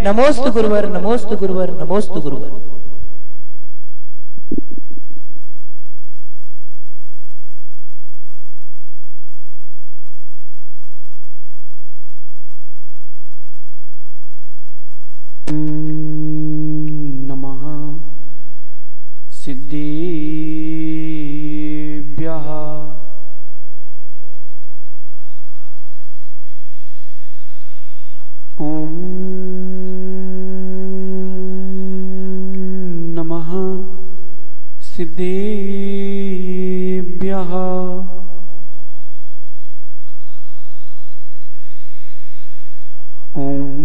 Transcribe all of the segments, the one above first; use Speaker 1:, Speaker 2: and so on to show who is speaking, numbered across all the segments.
Speaker 1: नमोस्तु गुरुवर, नमोस्तु गुरुवर, नमोस्तु गुरुवर।
Speaker 2: नमः सिद्धिभ्यः ओम नमः सिद्धिभ्यः ओम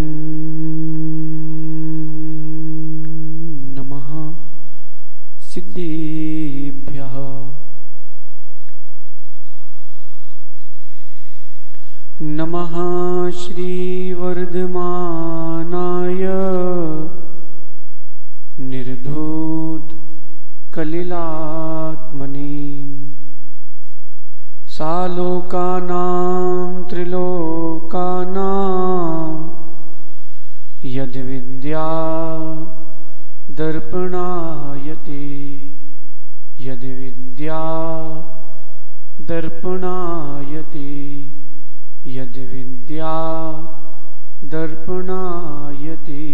Speaker 2: सिद्धिभ्यः नमः श्रीवर्धमानाय निर्धूत कलिलात्मने सालोकानां त्रिलोकानां यद्विद्या दर्पणायते यद्विद्या दर्पणायते यद्विद्या दर्पणायते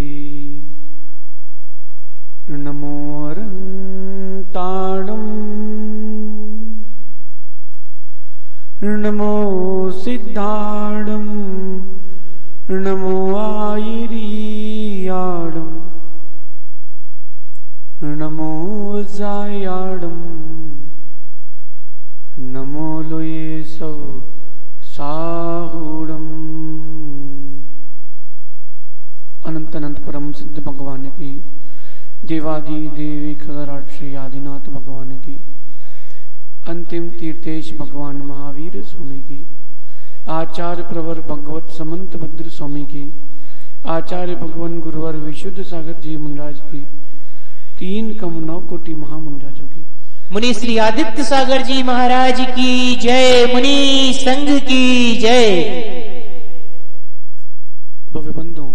Speaker 2: नमो अरहंताणं नमो सिद्धाणं नमो आयिरीयाणं नमो जायाडम नमो लोये सब साहुडम। अनंत अनंत परम सिद्ध भगवान की, देवादि देवी खगराट श्री आदिनाथ भगवान की, अंतिम तीर्थेश भगवान महावीर स्वामी की, आचार्य प्रवर भगवत समंत भद्र स्वामी की, आचार्य भगवान गुरुवर विशुद्ध सागर जी मुनराज की, 3,9 कोटि महामुंडाजों की,
Speaker 1: मुनि श्री आदित्य सागर जी महाराज की जय, मुनि संघ की जय।
Speaker 2: भव्य बंधुओं,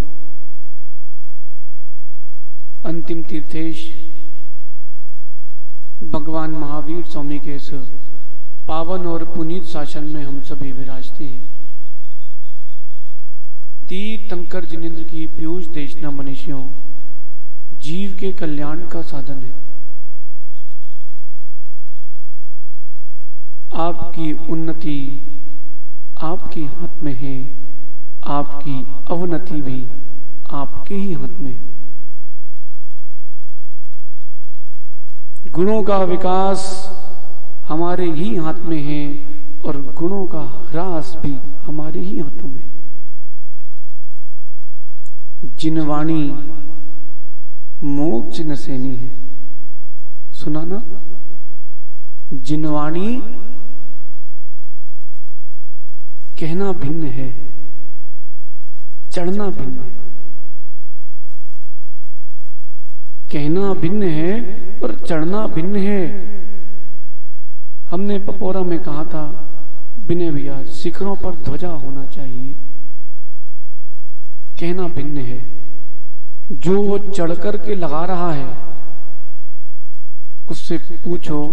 Speaker 2: अंतिम तीर्थेश भगवान महावीर स्वामी के इस पावन और पुनीत शासन में हम सभी विराजते हैं। तीर्थंकर जिनेन्द्र की पीयूष देशना मनीषियों जीव के कल्याण का साधन है। आपकी उन्नति आपके हाथ में है, आपकी अवनति भी आपके ही हाथ में है। गुणों का विकास हमारे ही हाथ में है और गुणों का ह्रास भी हमारे ही हाथों में। जिनवाणी मोक्ष नसैनी है, सुना ना? जिनवाणी कहना भिन्न है, चढ़ना भिन्न है। कहना भिन्न है और चढ़ना भिन्न है। हमने पपोरा में कहा था, विनय भैया, शिखरों पर ध्वजा होना चाहिए। कहना भिन्न है, जो वो चढ़ करके लगा रहा है उससे पूछो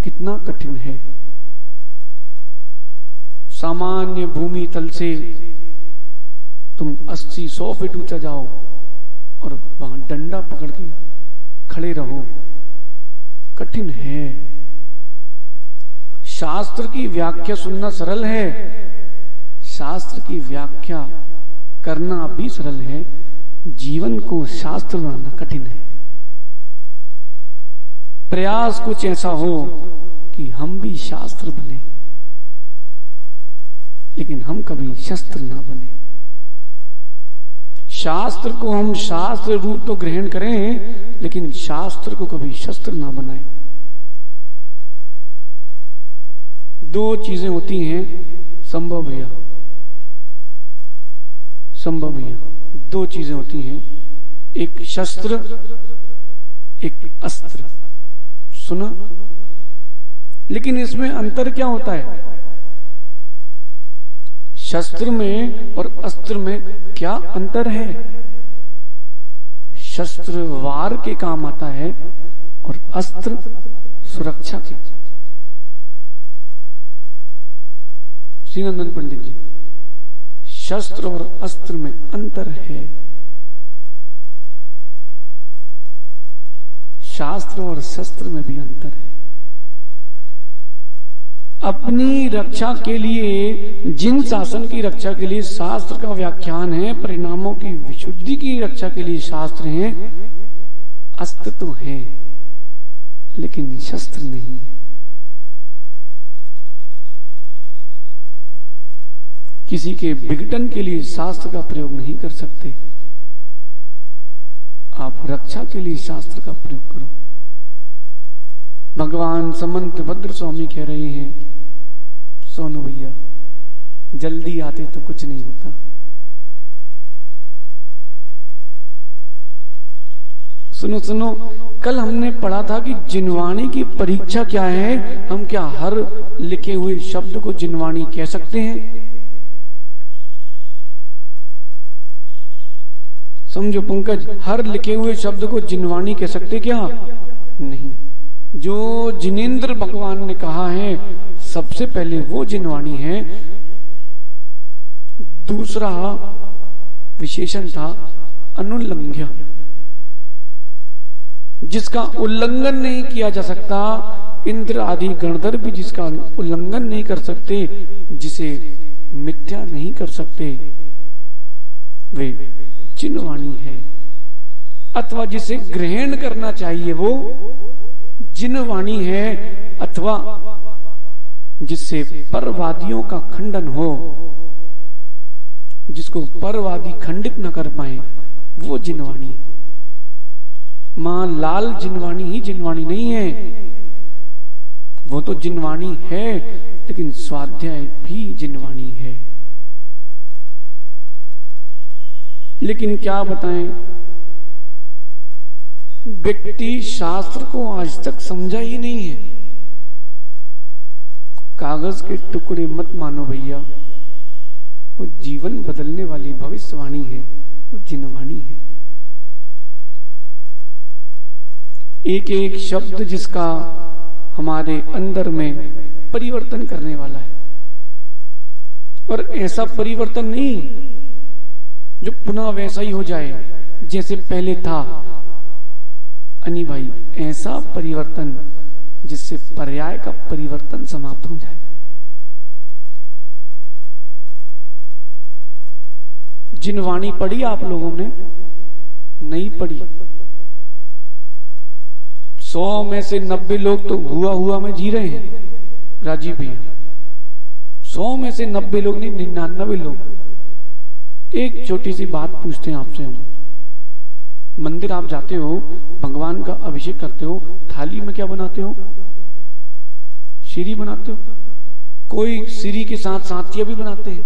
Speaker 2: कितना कठिन है। सामान्य भूमि तल से तुम 80-100 फीट ऊंचा जाओ और वहां डंडा पकड़ के खड़े रहो, कठिन है। शास्त्र की व्याख्या सुनना सरल है, शास्त्र की व्याख्या करना भी सरल है, जीवन को शास्त्र बनाना कठिन है। प्रयास कुछ ऐसा हो कि हम भी शास्त्र बने, लेकिन हम कभी शस्त्र ना बने। शास्त्र को हम शास्त्र रूप तो ग्रहण करें, लेकिन शास्त्र को कभी शस्त्र ना बनाए। दो चीजें होती हैं संभव भैया, संभव भैया, दो चीजें होती हैं, एक शस्त्र एक अस्त्र। सुना? लेकिन इसमें अंतर क्या होता है? शस्त्र में और अस्त्र में क्या अंतर है? शस्त्र वार के काम आता है और अस्त्र सुरक्षा के। श्रीनंदन पंडित जी, शस्त्र और अस्त्र में अंतर है। शास्त्र और शस्त्र में भी अंतर है। अपनी रक्षा के लिए, जिन शासन की रक्षा के लिए शास्त्र का व्याख्यान है, परिणामों की विशुद्धि की रक्षा के लिए शास्त्र हैं, अस्त्र तो है लेकिन शस्त्र नहीं है। किसी के विघटन के लिए शास्त्र का प्रयोग नहीं कर सकते। आप रक्षा के लिए शास्त्र का प्रयोग करो। भगवान समंत भद्र स्वामी कह रहे हैं, सोनू भैया जल्दी आते तो कुछ नहीं होता। सुनो सुनो, कल हमने पढ़ा था कि जिनवाणी की परीक्षा क्या है। हम क्या हर लिखे हुए शब्द को जिनवाणी कह सकते हैं? समझो पंकज, हर लिखे हुए शब्द को जिनवाणी कह सकते क्या? नहीं। जो जिनेंद्र भगवान ने कहा है सबसे पहले वो जिनवाणी है। दूसरा विशेषण था अनुल्लंघ्य, जिसका उल्लंघन नहीं किया जा सकता। इंद्र आदि गणधर भी जिसका उल्लंघन नहीं कर सकते, जिसे मिथ्या नहीं कर सकते, वे जिनवाणी है। अथवा जिसे ग्रहण करना चाहिए वो जिनवाणी है, अथवा जिससे परवादियों का खंडन हो, जिसको परवादी खंडित न कर पाए, वो जिनवाणी है। मां लाल जिनवाणी ही जिनवाणी नहीं है। वो तो जिनवाणी है लेकिन स्वाध्याय भी जिनवाणी है। लेकिन क्या बताएं, व्यक्ति शास्त्र को आज तक समझा ही नहीं है। कागज के टुकड़े मत मानो भैया, वो जीवन बदलने वाली भविष्यवाणी है, वो जिनवाणी है। एक एक शब्द जिसका हमारे अंदर में परिवर्तन करने वाला है, और ऐसा परिवर्तन नहीं जो पुनः वैसा ही हो जाए जैसे पहले था। अनी भाई, ऐसा परिवर्तन जिससे पर्याय का परिवर्तन समाप्त हो जाए। जिनवाणी पढ़ी आप लोगों ने? नहीं पढ़ी। 100 में से 90 लोग तो हुआ में जी रहे हैं राजीव भैया। 100 में से 90 लोग नहीं, 99 लोग। एक छोटी सी बात पूछते हैं आपसे हम। मंदिर आप जाते हो, भगवान का अभिषेक करते हो, थाली में क्या बनाते हो? श्री बनाते हो। कोई श्री के साथ साथिया भी बनाते हैं।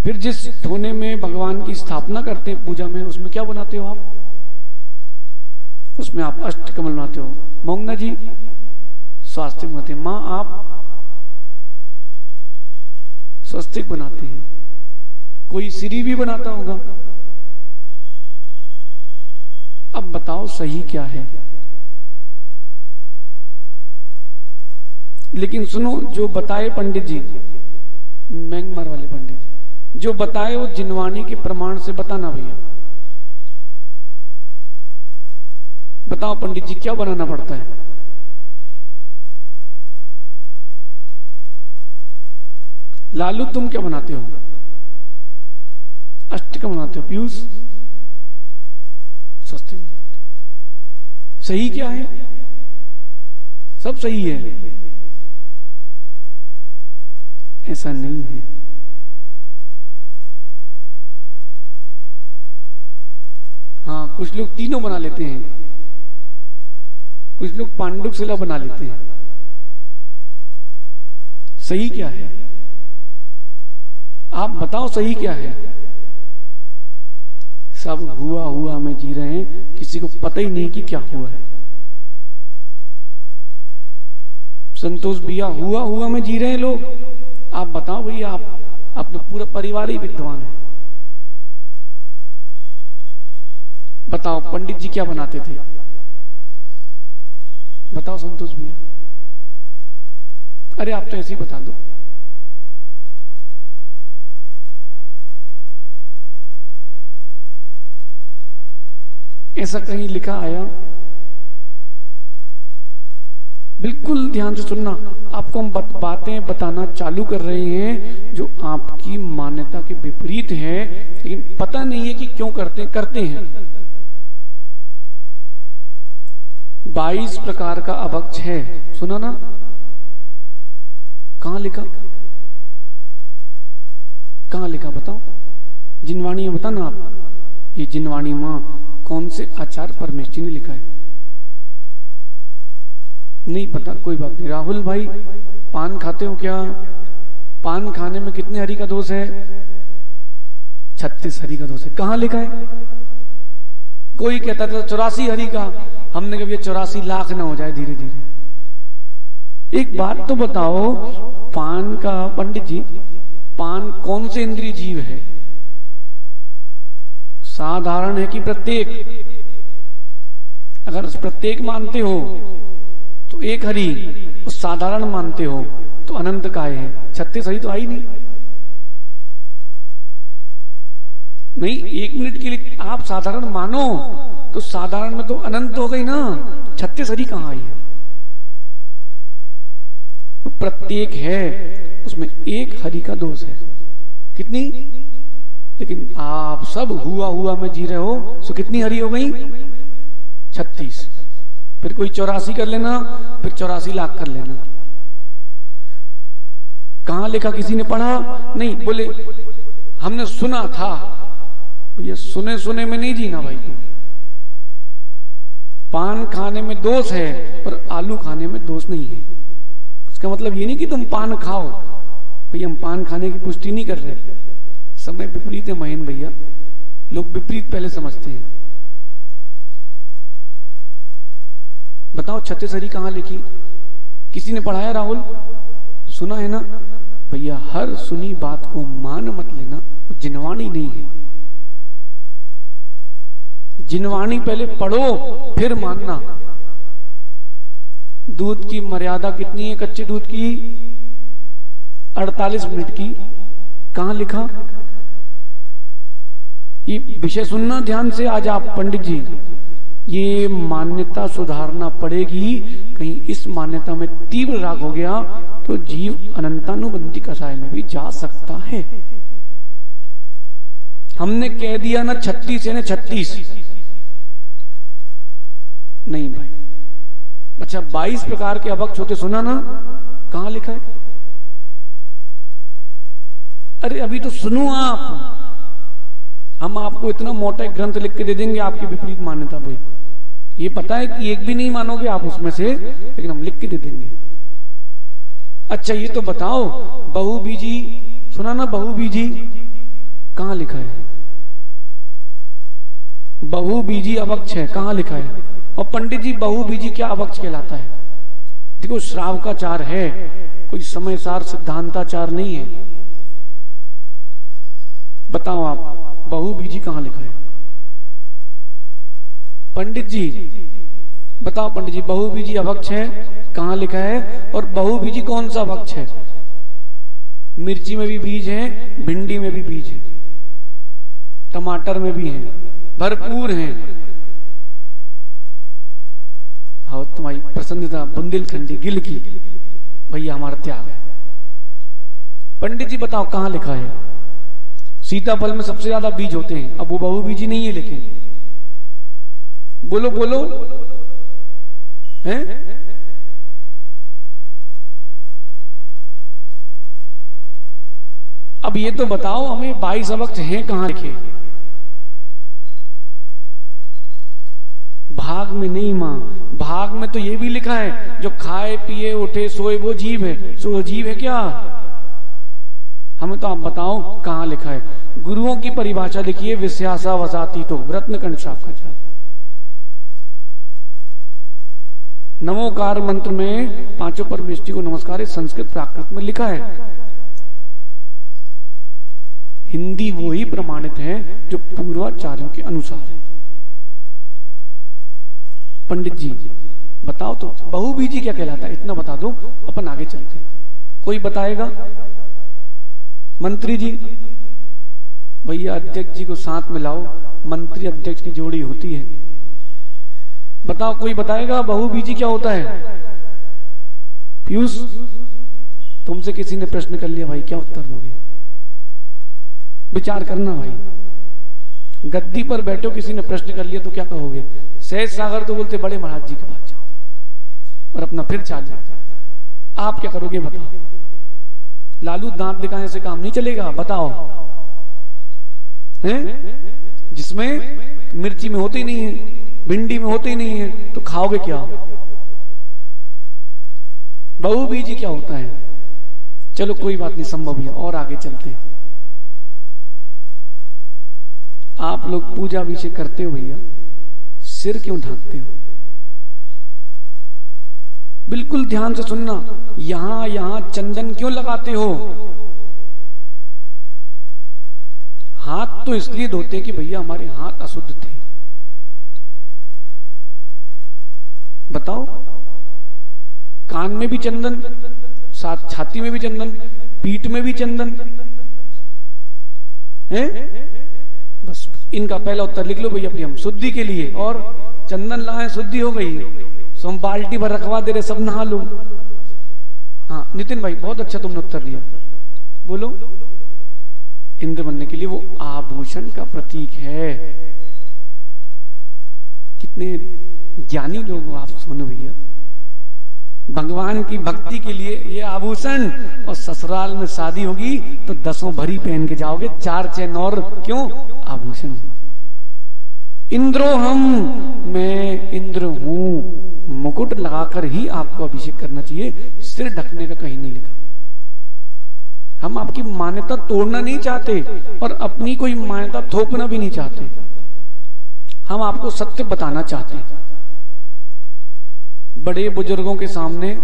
Speaker 2: फिर जिस ठोने में भगवान की स्थापना करते हैं पूजा में, उसमें क्या बनाते हो आप? उसमें आप अष्टकमल बनाते हो। मोंगना जी स्वास्तिक बनाते हैं। मां आप स्वस्तिक बनाते हैं। कोई श्री भी बनाता होगा। अब बताओ सही क्या है? लेकिन सुनो, जो बताए पंडित जी, मैंगमार वाले पंडित जी जो बताए, वो जिनवाणी के प्रमाण से बताना भैया। बताओ पंडित जी, क्या बनाना पड़ता है? लालू तुम क्या बनाते हो? अष्टकम बनाते हो। पीयूष स्वस्तिक बनाते हो। सही क्या है? सब सही है। ऐसा नहीं है। हाँ, कुछ लोग तीनों बना लेते हैं, कुछ लोग पांडुक शिला बना लेते हैं। सही क्या है? आप बताओ सही क्या है? सब हुआ में जी रहे हैं, किसी को पता ही नहीं कि क्या हुआ है। संतोष भैया, हुआ में जी रहे हैं लोग। आप बताओ भैया, आप तो पूरा परिवार ही विद्वान है। बताओ पंडित जी क्या बनाते थे? बताओ संतोष भैया। अरे आप तो ऐसे ही बता दो। ऐसा कहीं लिखा आया? बिल्कुल ध्यान से सुनना, आपको हम बातें बताना चालू कर रहे हैं जो आपकी मान्यता के विपरीत है, लेकिन पता नहीं है कि क्यों करते हैं। 22 प्रकार का अभक्ष है, सुना ना? कहां लिखा? कहां लिखा बताओ? जिनवाणी में बताना आप। ये जिनवाणी मां कौन से आचार्य परमेश्वर ने लिखा है? नहीं पता, कोई बात नहीं। राहुल भाई पान खाते हो क्या? पान खाने में कितने हरि का दोष है? 36 हरि का दोष है। कहां लिखा है? कोई कहता था 84 हरि का, हमने कहा 84 लाख ना हो जाए धीरे धीरे। एक बात तो बताओ, पान का, पंडित जी पान कौन से इंद्रिय जीव है? साधारण है कि प्रत्येक? अगर प्रत्येक मानते हो तो एक हरि, और साधारण मानते हो तो अनंत काय है? 36 हरि तो आई नहीं। नहीं, 1 मिनट के लिए आप साधारण मानो तो साधारण में तो अनंत हो गई ना, 36 हरि कहां आई है? तो प्रत्येक है, उसमें एक हरि का दोष है। कितनी? लेकिन आप सब हुआ में जी रहे हो, तो कितनी हरि हो गई? 36। फिर कोई 84 कर लेना, फिर 84 लाख कर लेना। कहां लिखा? किसी ने पढ़ा? नहीं, बोले हमने सुना था। ये सुने में नहीं जीना भाई तुम। पान खाने में दोष है पर आलू खाने में दोष नहीं है। इसका मतलब ये नहीं कि तुम पान खाओ। भाई हम पान खाने की पुष्टि नहीं कर रहे, समय विपरीत है महेंद्र भैया, लोग विपरीत पहले समझते हैं। बताओ 36 हरि कहां लिखी? किसी ने पढ़ाया? राहुल सुना है ना? भैया हर सुनी बात को मान मत लेना, वो जिनवाणी नहीं है। जिनवाणी पहले पढ़ो फिर मानना। दूध की मर्यादा कितनी है कच्चे दूध की? 48 मिनट की। कहां लिखा? ये विषय सुनना ध्यान से। आज आप पंडित जी, ये मान्यता सुधारना पड़ेगी। कहीं इस मान्यता में तीव्र राग हो गया तो जीव अनंतानुबंधी कसाय में भी जा सकता है। हमने कह दिया ना 36 है ना 36, नहीं भाई। अच्छा 22 प्रकार के अभक्ष होते, सुना ना? कहां लिखा है? अरे अभी तो सुनो आप, हम आपको इतना मोटा ग्रंथ लिख के दे देंगे आपकी विपरीत मान्यता पे। ये पता है कि एक भी नहीं मानोगे आप उसमें से, लेकिन हम लिख के दे देंगे। अच्छा ये तो बताओ, बहुबीजी सुना ना? बहुबीजी कहां लिखा है? बहुबीजी अभक्ष है, कहां लिखा है? और पंडित जी बहुबीजी क्या अभक्ष कहलाता है? देखो श्रावकाचार है, कोई समयसार सिद्धांताचार नहीं है। बताओ आप बहुबीजी कहां लिखा है? पंडित जी बताओ, पंडित जी बहुबीजी अभक्ष है कहां लिखा है? और बहुबीजी कौन सा अभक्ष है? मिर्ची में भी बीज है, भिंडी में भी बीज है, टमाटर में भी है, भरपूर है। हाँ तुम्हारी प्रसन्नता बुंदेलखंडी गिल की, भैया हमारा त्याग है। पंडित जी बताओ कहां लिखा है? सीताफल में सबसे ज्यादा बीज होते हैं, अब वो बहुबीजी नहीं है, लेकिन बोलो बोलो हैं? अब ये तो बताओ हमें 22 अभक्ष हैं कहां लिखे? भाग में नहीं मां, भाग में तो ये भी लिखा है जो खाए पिए उठे सोए वो जीव है। सो वो जीव है क्या? हमें तो आप बताओ कहां लिखा है? गुरुओं की परिभाषा लिखिए, विश्यासा वसाती तो रत्नकंठ शाखाचार्य। नमोकार मंत्र में पांचों परमेष्टि को नमस्कार संस्कृत प्राकृत में लिखा है। हिंदी वो ही प्रमाणित है जो पूर्वाचार्यों के अनुसार है। पंडित जी बताओ तो बहु बीजी क्या कहलाता है, इतना बता दो, अपन आगे चलते हैं। कोई बताएगा? मंत्री जी, भैया अध्यक्ष जी को साथ में लाओ, मंत्री अध्यक्ष की जोड़ी होती है। बताओ, कोई बताएगा बहु बीजी क्या होता है? पीयूष, तुमसे किसी ने प्रश्न कर लिया भाई, क्या उत्तर दोगे? विचार करना भाई। गद्दी पर बैठो, किसी ने प्रश्न कर लिया तो क्या कहोगे? सहज सागर तो बोलते बड़े महाराज जी के पास जाओ, और अपना फिर चालू। आप क्या करोगे बताओ? लालू दांत दिखाने से काम नहीं चलेगा, बताओ। हैं? जिसमें मिर्ची में होते ही नहीं है, भिंडी में होते ही नहीं है, तो खाओगे क्या? बहु बीजी क्या होता है? चलो कोई बात नहीं, संभव है, और आगे चलते हैं। आप लोग पूजा अभिषेक करते हो भैया, सिर क्यों ढांकते हो? बिल्कुल ध्यान से सुनना, यहां चंदन क्यों लगाते हो? हाथ तो इसलिए धोते कि भैया हमारे हाथ अशुद्ध थे। बताओ, कान में भी चंदन, साथ छाती में भी चंदन, पीठ में भी चंदन है। बस इनका पहला उत्तर लिख लो भैया प्रियम, शुद्धि के लिए, और चंदन लाए शुद्धि हो गई, सो हम बाल्टी भर रखवा दे रहे, सब नहा लो। हाँ नितिन भाई, बहुत अच्छा तुमने उत्तर दिया। बोलो, इंद्र बनने के लिए वो आभूषण का प्रतीक है। कितने ज्ञानी लोग हो आप, सुनो भैया, भगवान की भक्ति के लिए ये आभूषण, और ससुराल में शादी होगी तो 10 भरी पहन के जाओगे, 4 चैन और, क्यों? आभूषण। इंद्रो हम, मैं इंद्र हूं, मुकुट लगाकर ही आपको अभिषेक करना चाहिए, सिर ढकने का कहीं नहीं लिखा। हम आपकी मान्यता तोड़ना नहीं चाहते, और अपनी कोई मान्यता थोपना भी नहीं चाहते, हम आपको सत्य बताना चाहते हैं। बड़े बुजुर्गों के सामने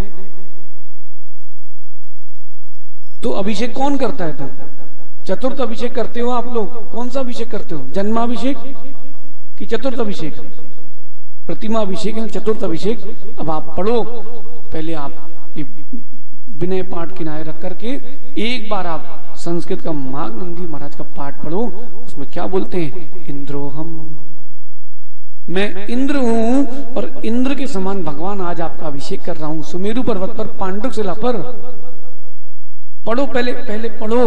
Speaker 2: तो अभिषेक कौन करता है? तो चतुर्थ अभिषेक करते हो आप लोग। कौन सा अभिषेक करते हो? जन्माभिषेक कि चतुर्थ अभिषेक? प्रतिमा अभिषेक है, चतुर्थ अभिषेक। अब आप पढ़ो, पहले आप विनय पाठ किनारे रख करके एक बार आप संस्कृत का माघ नंदी महाराज का पाठ पढ़ो। उसमें क्या बोलते हैं? इंद्रोहम, मैं इंद्र हूं, और इंद्र के समान भगवान आज आपका अभिषेक कर रहा हूं सुमेरु पर्वत पर, पांडुक शिला पर। पढ़ो, पहले पढ़ो।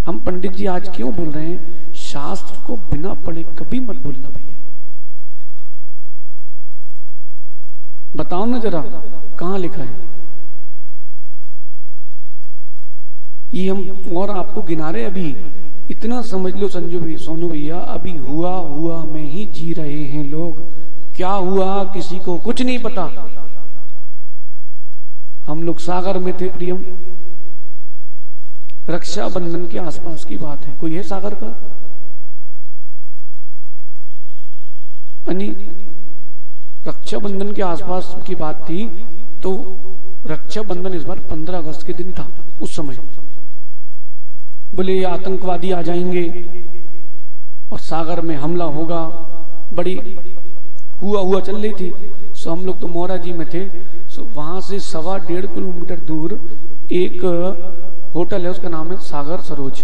Speaker 2: हम पंडित जी आज क्यों बोल रहे हैं? शास्त्र को बिना पढ़े कभी मत बोलना भैया। बताओ ना जरा, कहां लिखा है ये? हम और आपको गिना रहे अभी। इतना समझ लो संजू भैया, सोनू भैया, अभी हुआ में ही जी रहे हैं लोग। क्या हुआ किसी को कुछ नहीं पता। हम लोग सागर में थे प्रियम, रक्षाबंधन के आसपास की बात है। कोई है सागर का? रक्षाबंधन के आसपास की बात थी, तो रक्षाबंधन इस बार 15 अगस्त के दिन था। उस समय बोले ये आतंकवादी आ जाएंगे और सागर में हमला होगा, बड़ी हुआ चल रही थी। सो हम लोग तो मोरा जी में थे। सो वहां से 1.25 किलोमीटर दूर एक होटल है, उसका नाम है सागर सरोज।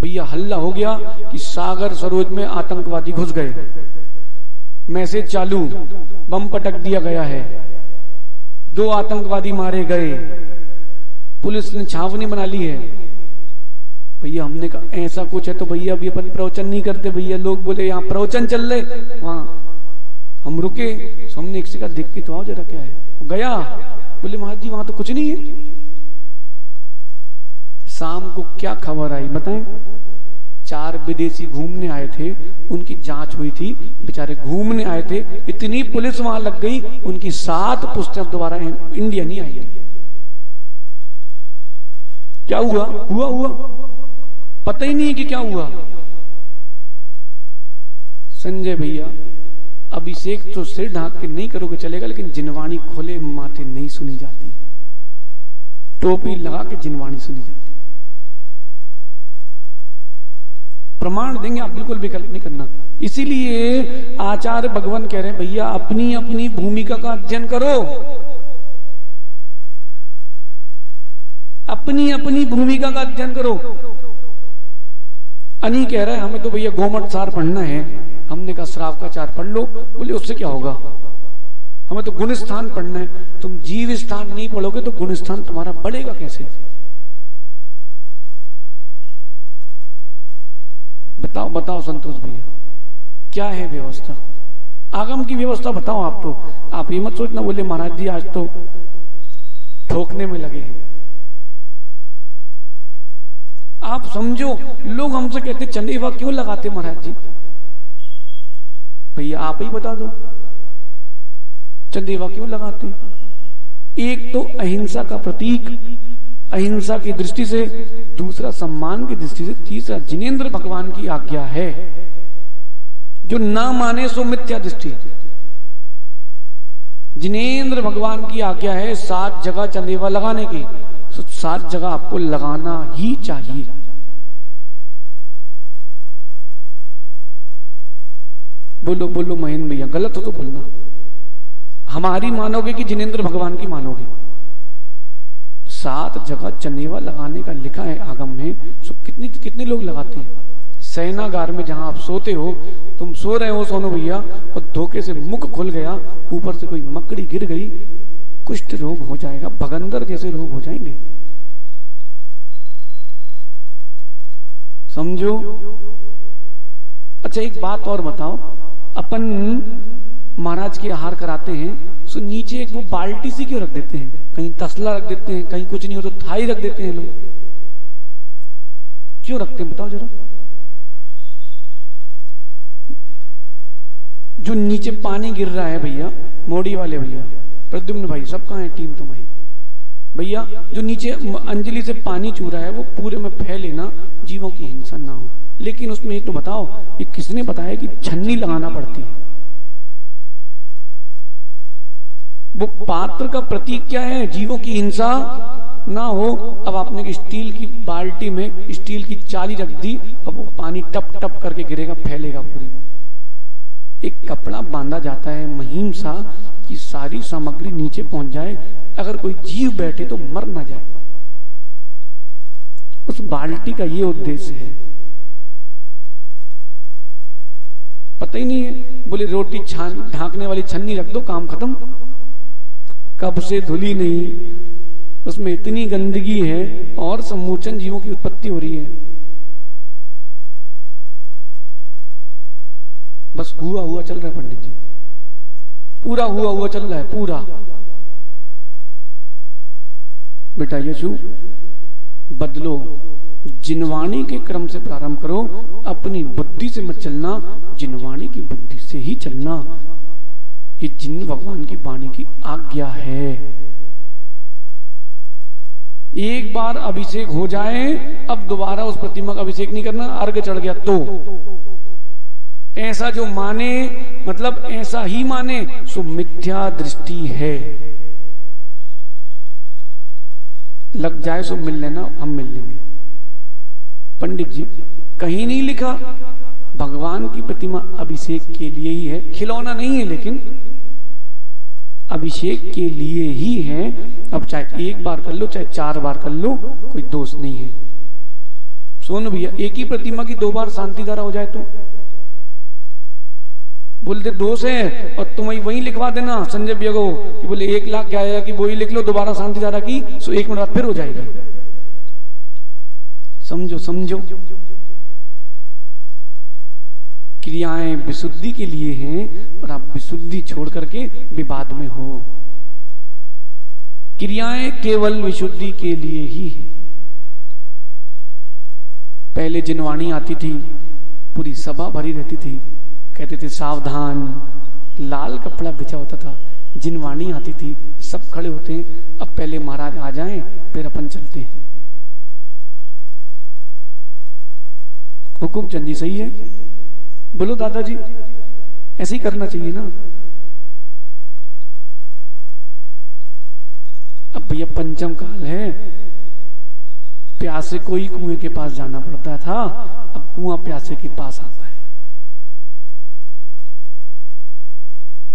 Speaker 2: भैया हल्ला हो गया कि सागर सरोज में आतंकवादी घुस गए, मैसेज चालू, बम पटक दिया गया है, 2 आतंकवादी मारे गए, पुलिस ने छावनी बना ली है। भैया हमने कहा ऐसा कुछ है तो भैया अभी अपन प्रवचन नहीं करते भैया। लोग बोले यहाँ प्रवचन चल रहे, वहां हम रुके, हमने एक से कहा देख के तो आओ जरा क्या है। गया, बोले महाराज जी वहां तो कुछ नहीं है। शाम को क्या खबर आई बताएं? 4 विदेशी घूमने आए थे, उनकी जांच हुई थी, बेचारे घूमने आए थे, इतनी पुलिस वहां लग गई, उनकी 7 पुश्तें अब दोबारा इंडिया नहीं आई। क्या हुआ पता ही नहीं है कि क्या हुआ। संजय भैया, अभिषेक तो सिर ढांक के नहीं करोगे चलेगा, लेकिन जिनवाणी खोले माथे नहीं सुनी जाती, टोपी लगा के जिनवाणी सुनी जाती। प्रमाण देंगे, आप बिल्कुल विकल्प नहीं करना। इसीलिए आचार्य भगवान कह रहे हैं भैया अपनी अपनी भूमिका का अध्ययन करो, अपनी अपनी भूमिका का अध्ययन करो। अनी कह रहा है हमें तो भैया गोमट सार पढ़ना है। हमने कहा श्राव का चार पढ़ लो। बोले उससे क्या होगा, हमें तो गुण स्थान पढ़ना है। तुम जीव स्थान नहीं पढ़ोगे तो गुण स्थान तुम्हारा बढ़ेगा कैसे? बताओ बताओ संतोष भैया, क्या है व्यवस्था? आगम की व्यवस्था बताओ आप। तो आप ये मत सोचना बोले महाराज जी आज तो ठोकने में लगे हैं। आप समझो, लोग हमसे कहते चंदेवा क्यों लगाते महाराज जी? भैया आप ही बता दो चंदेवा क्यों लगाते? एक तो अहिंसा का प्रतीक, अहिंसा की दृष्टि से, दूसरा सम्मान की दृष्टि से, तीसरा जिनेंद्र भगवान की आज्ञा है। जो ना माने सो मिथ्या दृष्टि। जिनेंद्र भगवान की आज्ञा है 7 जगह चंदेवा लगाने की, तो 7 जगह आपको लगाना ही चाहिए। बोलो बोलो महेंद्र भैया, गलत हो तो बोलना। हमारी मानोगे कि जिनेंद्र भगवान की मानोगे? 7 जगह चंदेवा लगाने का लिखा है आगम में। तो कितने लोग लगाते हैं? सेनागार में जहां आप सोते हो, तुम सो रहे हो सोनो भैया, और धोखे से मुख खुल गया, ऊपर से कोई मकड़ी गिर गई, कुष्ठ रोग हो जाएगा, भगंदर जैसे रोग हो जाएंगे। समझो। अच्छा एक बात और बताओ, अपन महाराज के आहार कराते हैं, सो नीचे एक वो बाल्टी सी क्यों रख देते हैं? कहीं तसला रख देते हैं, कहीं कुछ नहीं हो तो थाई रख देते हैं लोग, क्यों रखते हैं बताओ जरा? जो नीचे पानी गिर रहा है भैया, मोड़ी वाले भैया, प्रद्युम्न भाई, सब कहां है टीम तुम्हारी? भैया जो नीचे अंजलि से पानी चू रहा है वो पूरे में फैले ना, जीवों की हिंसा ना हो। लेकिन उसमें ये तो बताओ, ये किसने बताया कि छन्नी लगाना पड़ती है? वो पात्र का प्रतीक क्या है? जीवों की हिंसा ना हो। अब आपने स्टील की बाल्टी में स्टील की चाली रख दी, अब वो पानी टप टप करके गिरेगा, फैलेगा पूरी में। एक कपड़ा बांधा जाता है महीन सा कि सारी सामग्री नीचे पहुंच जाए, अगर कोई जीव बैठे तो मर ना जाए। उस बाल्टी का ये उद्देश्य है। पता ही नहीं है, बोले रोटी छान ढांकने वाली छन्नी रख दो, काम खत्म। कब से धुली नहीं, उसमें इतनी गंदगी है और समूचन जीवों की उत्पत्ति हो रही है। बस हुआ हुआ चल रहा है पंडित जी, पूरा हुआ हुआ चल रहा है पूरा। बेटा यशु बदलो, जिनवाणी के क्रम से प्रारंभ करो, अपनी बुद्धि से मत चलना, जिनवाणी की बुद्धि से ही चलना। ये जिन भगवान की वाणी की आज्ञा है। एक बार अभिषेक हो जाए, अब दोबारा उस प्रतिमा का अभिषेक नहीं करना। अर्घ चढ़ गया तो ऐसा जो माने, मतलब ऐसा ही माने, सो मिथ्या दृष्टि है। लग जाए सो मिल लेना, हम मिल लेंगे। पंडित जी कहीं नहीं लिखा भगवान की प्रतिमा अभिषेक के लिए ही है, खिलौना नहीं है, लेकिन अभिषेक के लिए ही है। अब चाहे 1 बार कर लो, चाहे 4 बार कर लो, कोई दोष नहीं है। सोनू भैया एक ही प्रतिमा की 2 बार शांति धारा हो जाए तो बोलते दोष है, और तुम वही लिखवा देना संजय भैया को कि बोले 1 लाख क्या आएगा कि वही लिख लो, दोबारा शांति धारा की, सो 1 मिनट बाद फिर हो जाएगी। समझो समझो, क्रियाएं विशुद्धि के लिए हैं और आप विशुद्धि छोड़ करके विवाद में हो। क्रियाएं केवल विशुद्धि के लिए ही है। पहले जिनवाणी आती थी, पूरी सभा भरी रहती थी, कहते थे सावधान, लाल कपड़ा बिछा होता था। जिनवाणी आती थी, सब खड़े होते हैं, अब पहले महाराज आ जाएं फिर अपन चलते हैं। हुकुम चंद जी सही है? बोलो दादाजी, ऐसे ही करना चाहिए ना। अब भैया पंचम काल है, प्यासे कोई कुएं के पास जाना पड़ता था, अब कुआं प्यासे के पास आता है।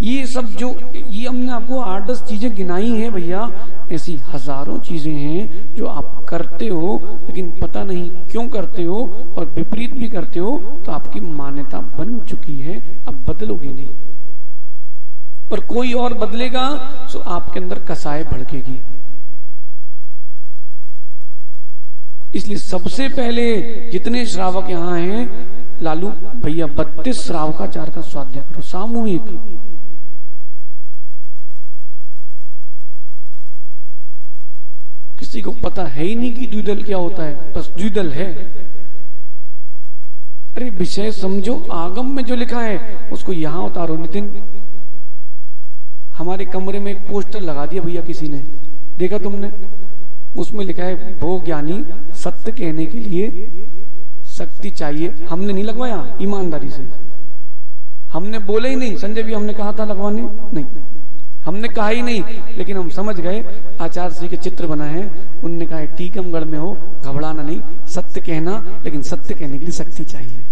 Speaker 2: ये सब जो ये हमने आपको 8-10 चीजें गिनाई हैं भैया, ऐसी हजारों चीजें हैं जो आप करते हो लेकिन पता नहीं क्यों करते हो और विपरीत भी करते हो, तो आपकी मान्यता बन चुकी है, अब बदलोगे नहीं। और कोई और बदलेगा तो आपके अंदर कसाय भड़केगी। इसलिए सबसे पहले जितने श्रावक यहां हैं, लालू भैया 32 श्रावकाचार का स्वाध्याय करो सामूहिक। किसी को पता है ही नहीं कि द्विदल क्या होता है, बस द्विदल है। अरे विषय समझो, आगम में जो लिखा है उसको यहां उतारो। नितिन, हमारे कमरे में एक पोस्टर लगा दिया भैया किसी ने, देखा तुमने? उसमें लिखा है भोग ज्ञानी सत्य कहने के लिए शक्ति चाहिए। हमने नहीं लगवाया, ईमानदारी से हमने बोले ही नहीं। संजय भी हमने कहा था लगवाने, नहीं हमने कहा ही नहीं, लेकिन हम समझ गए आचार्य श्री के चित्र बनाए हैं, उनने कहा टीकमगढ़ में हो घबराना नहीं, सत्य कहना, लेकिन सत्य कहने के लिए शक्ति चाहिए।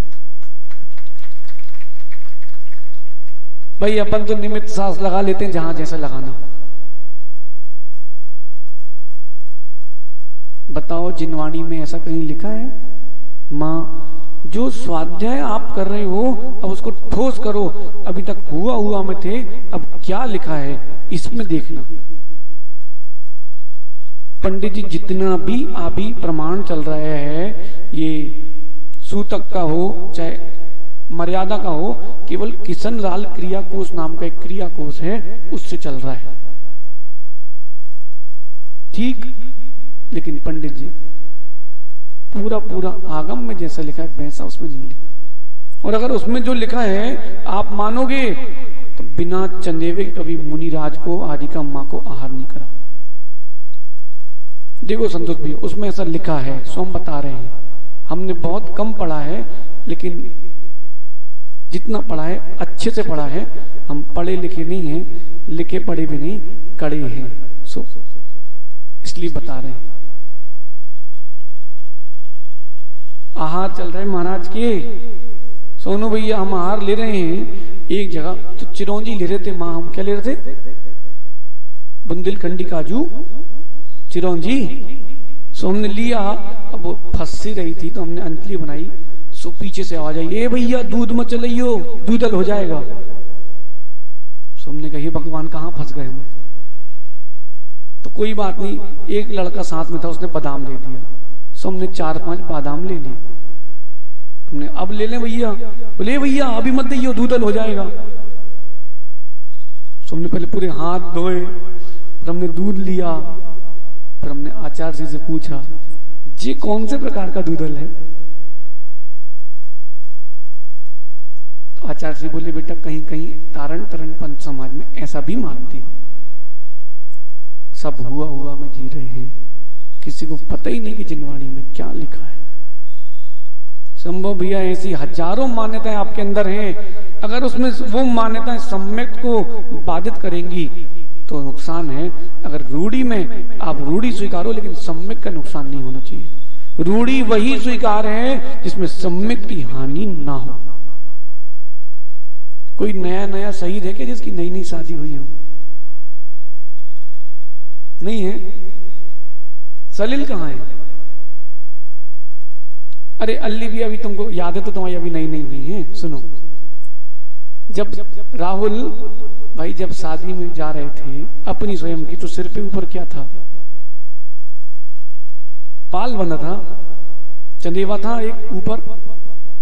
Speaker 2: भाई अपन तो निमित्त सांस लगा लेते हैं जहां जैसा लगाना। बताओ जिनवाणी में ऐसा कहीं लिखा है? मां, जो स्वाध्याय आप कर रहे हो अब उसको ठोस करो। अभी तक हुआ हुआ में थे, अब क्या लिखा है इसमें देखना। पंडित जी जितना भी आदि प्रमाण चल रहा है, ये सूतक का हो चाहे मर्यादा का हो, केवल किशन लाल क्रिया कोश नाम का एक क्रिया कोश है, उससे चल रहा है, ठीक। लेकिन पंडित जी पूरा पूरा आगम में जैसा लिखा है वैसा उसमें नहीं लिखा। और अगर उसमें जो लिखा है आप मानोगे तो बिना चंदेवे के कभी मुनिराज को आदिका मां को आहार नहीं करा। देखो संतोष भी उसमें ऐसा लिखा है, सो हम बता रहे हैं। हमने बहुत कम पढ़ा है, लेकिन जितना पढ़ा है अच्छे से पढ़ा है। हम पढ़े लिखे नहीं हैं, लिखे पढ़े भी नहीं, कड़े हैं, सो इसलिए बता रहे हैं। आहार चल रहे महाराज के। सोनू भैया हम आहार ले रहे हैं एक जगह, तो चिरौंजी ले रहे थे माँ, हम क्या ले रहे थे? बुंदेलखंडी काजू चिरौंजी। सो हमने लिया, अब वो फंसी रही थी तो हमने अंजलि बनाई। सो पीछे से आवाज आई, ए भैया दूध मत चलाइयो, दूधल हो जाएगा। सो हमने कही भगवान कहाँ फंस गए हम। तो कोई बात नहीं, एक लड़का साथ में था, उसने बादाम ले दिया। सो हमने 4-5 बादाम ले लिए। तुमने अब ले लें भैया, बोले भैया अभी मत दियो, दूधल हो जाएगा। सो हमने पहले पूरे हाथ धोए, फिर हमने दूध लिया, फिर हमने आचार्य से पूछा जी कौन से प्रकार का दूधल है? तो आचार्य जी बोले बेटा कहीं कहीं तारण तरण पंथ समाज में ऐसा भी मानते हैं। सब हुआ हुआ में जी रहे हैं, किसी को पता ही नहीं कि जिनवाणी में क्या लिखा है। संभव भैया ऐसी हजारों मान्यताएं आपके अंदर हैं, अगर उसमें वो मान्यताएं सम्यक को बाधित करेंगी तो नुकसान है। अगर रूढ़ी में आप रूढ़ी स्वीकारो, लेकिन सम्यक का नुकसान नहीं होना चाहिए। रूढ़ी वही स्वीकार है जिसमें सम्यक की हानि ना हो। कोई नया नया शहीद है क्या जिसकी नई नई शादी हुई हो? नहीं है। सलील कहाँ है? अरे अल्ली भी अभी तुमको याद है तो तुम्हारी अभी नई नई हुई है। सुनो, जब राहुल भाई जब शादी में जा रहे थे अपनी स्वयं की, तो सिर पे ऊपर क्या था? पाल बंधा था, चंदेवा था एक ऊपर,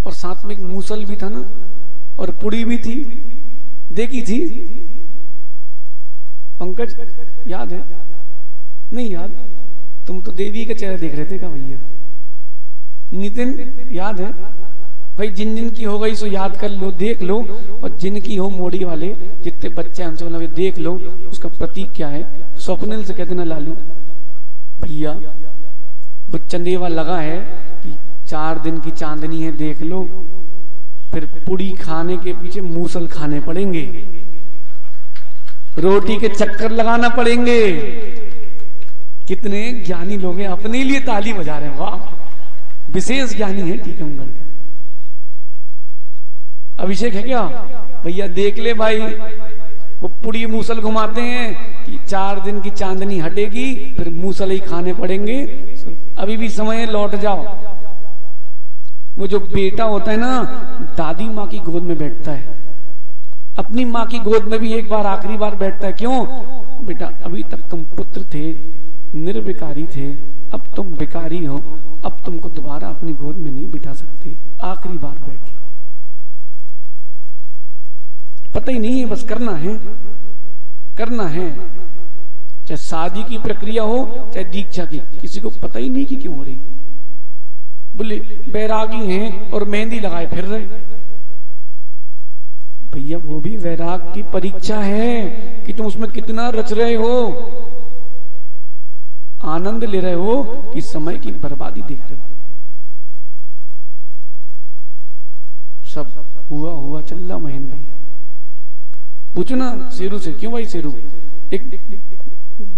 Speaker 2: और साथ में एक मूसल भी था ना, और पुड़ी भी थी, देखी थी? पंकज याद है? नहीं याद? तुम तो देवी के चेहरे देख रहे थे क्या भैया? नितिन याद है? भाई जिन जिन की हो गई सो याद कर लो, देख लो, और जिनकी हो मोड़ी वाले जितने बच्चे हमसे मतलब देख लो उसका प्रतीक क्या है। स्वप्निल से कहते ना लालू भैया वो चंदेवा लगा है कि 4 दिन की चांदनी है, देख लो, फिर पुड़ी खाने के पीछे मूसल खाने पड़ेंगे, रोटी के चक्कर लगाना पड़ेंगे। कितने ज्ञानी लोग हैं, अपने लिए ताली बजा रहे हैं, वाह विशेष ज्ञानी है टीकमगढ़ के। अभिषेक है क्या? भैया देख ले भाई, वो पुड़ी मूसल घुमाते हैं कि 4 दिन की चांदनी हटेगी फिर मूसल ही खाने पड़ेंगे, अभी भी समय है, लौट जाओ। वो जो बेटा होता है ना, दादी माँ की गोद में बैठता है, अपनी माँ की गोद में भी एक बार आखिरी बार बैठता है। क्यों? बेटा अभी तक तुम पुत्र थे, निर्विकारी थे, अब तुम विकारी हो, अब तुमको दोबारा अपनी गोद में नहीं बिठा सकते, आखिरी बार बैठ लो। पता ही नहीं है, बस करना है, करना है। चाहे शादी की प्रक्रिया हो चाहे दीक्षा की, किसी को पता ही नहीं कि क्यों हो रही। बोले बैरागी हैं और मेहंदी लगाए फिर रहे। भैया वो भी वैराग की परीक्षा है कि तुम उसमें कितना रच रहे हो, आनंद ले रहे हो कि समय की बर्बादी देख रहे हो। सब हुआ हुआ चल रहा। महेंद्र भैया पूछो ना शेरू से, क्यों भाई शेरू, एक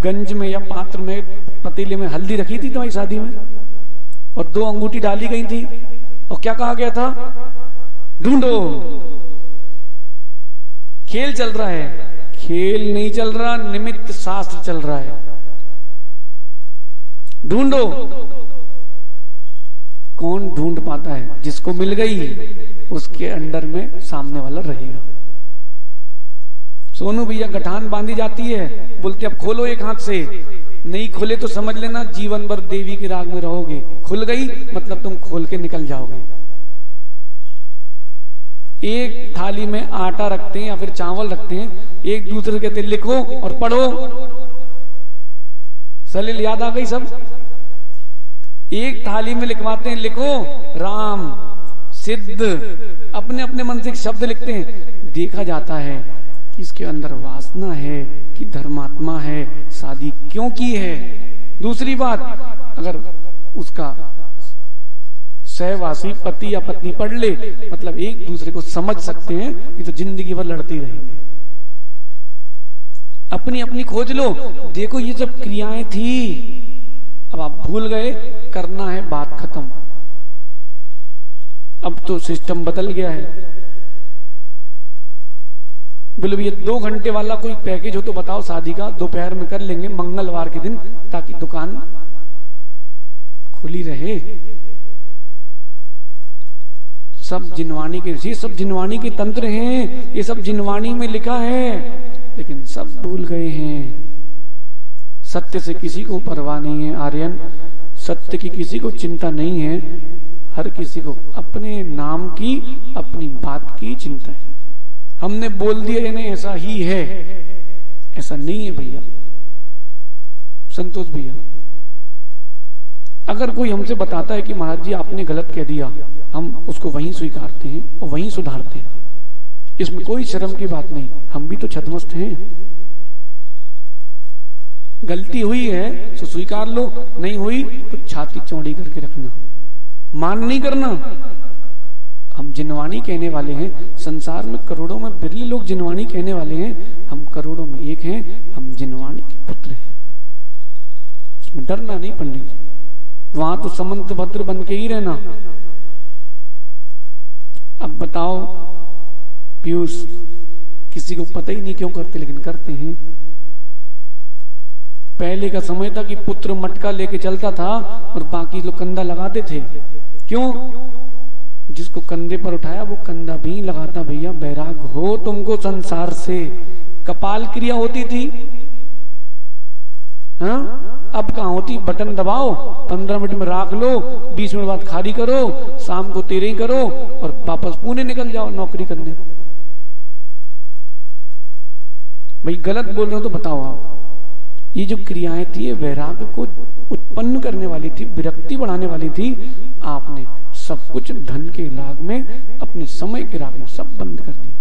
Speaker 2: गंज में या पात्र में पतीले में हल्दी रखी थी तुम्हारी शादी में और 2 अंगूठी डाली गई थी और क्या कहा गया था? ढूंढो। खेल चल रहा है, खेल नहीं चल रहा, निमित्त शास्त्र चल रहा है। ढूंढो। कौन ढूंढ पाता है? जिसको मिल गई उसके अंडर में सामने वाला रहेगा। सोनू भैया गठान बांधी जाती है, बोलते अब खोलो एक हाथ से, नहीं खोले तो समझ लेना जीवन भर देवी के राग में रहोगे, खुल गई मतलब तुम खोल के निकल जाओगे। एक थाली में आटा रखते हैं या फिर चावल रखते हैं, एक दूसरे कहते लिखो और पढ़ो। सलील याद आ गई सब? एक थाली में लिखवाते हैं, लिखो राम सिद्ध, अपने अपने मन से शब्द लिखते हैं। देखा जाता है कि इसके अंदर वासना है कि धर्मात्मा है, शादी क्यों की है। दूसरी बात, अगर उसका सहवासी पति या पत्नी पढ़ ले मतलब एक दूसरे को समझ सकते हैं, ये तो जिंदगी भर लड़ती रहेंगे। अपनी अपनी खोज लो। देखो ये सब क्रियाएं थी, अब आप भूल गए, करना है, बात खत्म। अब तो सिस्टम बदल गया है। बोले भैया 2 घंटे वाला कोई पैकेज हो तो बताओ शादी का, दोपहर में कर लेंगे मंगलवार के दिन, ताकि दुकान खुली रहे। सब जिनवानी के ऋषि, सब जिनवानी के तंत्र हैं, ये सब जिनवानी में लिखा है, लेकिन सब भूल गए हैं। सत्य से किसी को परवाह नहीं है आर्यन, सत्य की किसी को चिंता नहीं है। हर किसी को अपने नाम की, अपनी बात की चिंता है। हमने बोल दिया यानी ऐसा ही है, ऐसा नहीं है भैया। संतोष भैया, अगर कोई हमसे बताता है कि महाराज जी आपने गलत कह दिया, हम उसको वहीं स्वीकारते हैं और वहीं सुधारते हैं, इसमें कोई शर्म की बात नहीं। हम भी तो छदमस्त हैं। गलती हुई है तो स्वीकार लो, नहीं हुई तो छाती चौड़ी करके रखना, मान नहीं करना। हम जिनवानी कहने वाले हैं, संसार में करोड़ों में बिरले लोग जिनवानी कहने वाले हैं, हम करोड़ों में एक हैं, हम जिनवानी के पुत्र हैं। इसमें डरना नहीं पंडित जी, वहां तो समंत भद्र बन के ही रहना। अब बताओ पीयूष, किसी को पता ही नहीं क्यों करते, लेकिन करते हैं। पहले का समय था कि पुत्र मटका लेके चलता था और बाकी लोग कंधा लगाते थे। क्यों? जिसको कंधे पर उठाया वो कंधा भी लगाता। भैया बैराग हो तुमको संसार से। कपाल क्रिया होती थी, हाँ अब कहां होती? बटन दबाओ, 15 मिनट में राख लो, 20 मिनट बाद खाली करो, शाम को 13 ही करो और वापस पुणे निकल जाओ नौकरी करने। भाई गलत बोल रहे हो तो बताओ आप। ये जो क्रियाएं थी ये वैराग्य को उत्पन्न करने वाली थी, विरक्ति बढ़ाने वाली थी। आपने सब कुछ धन के राग में, अपने समय के राग में सब बंद कर दी।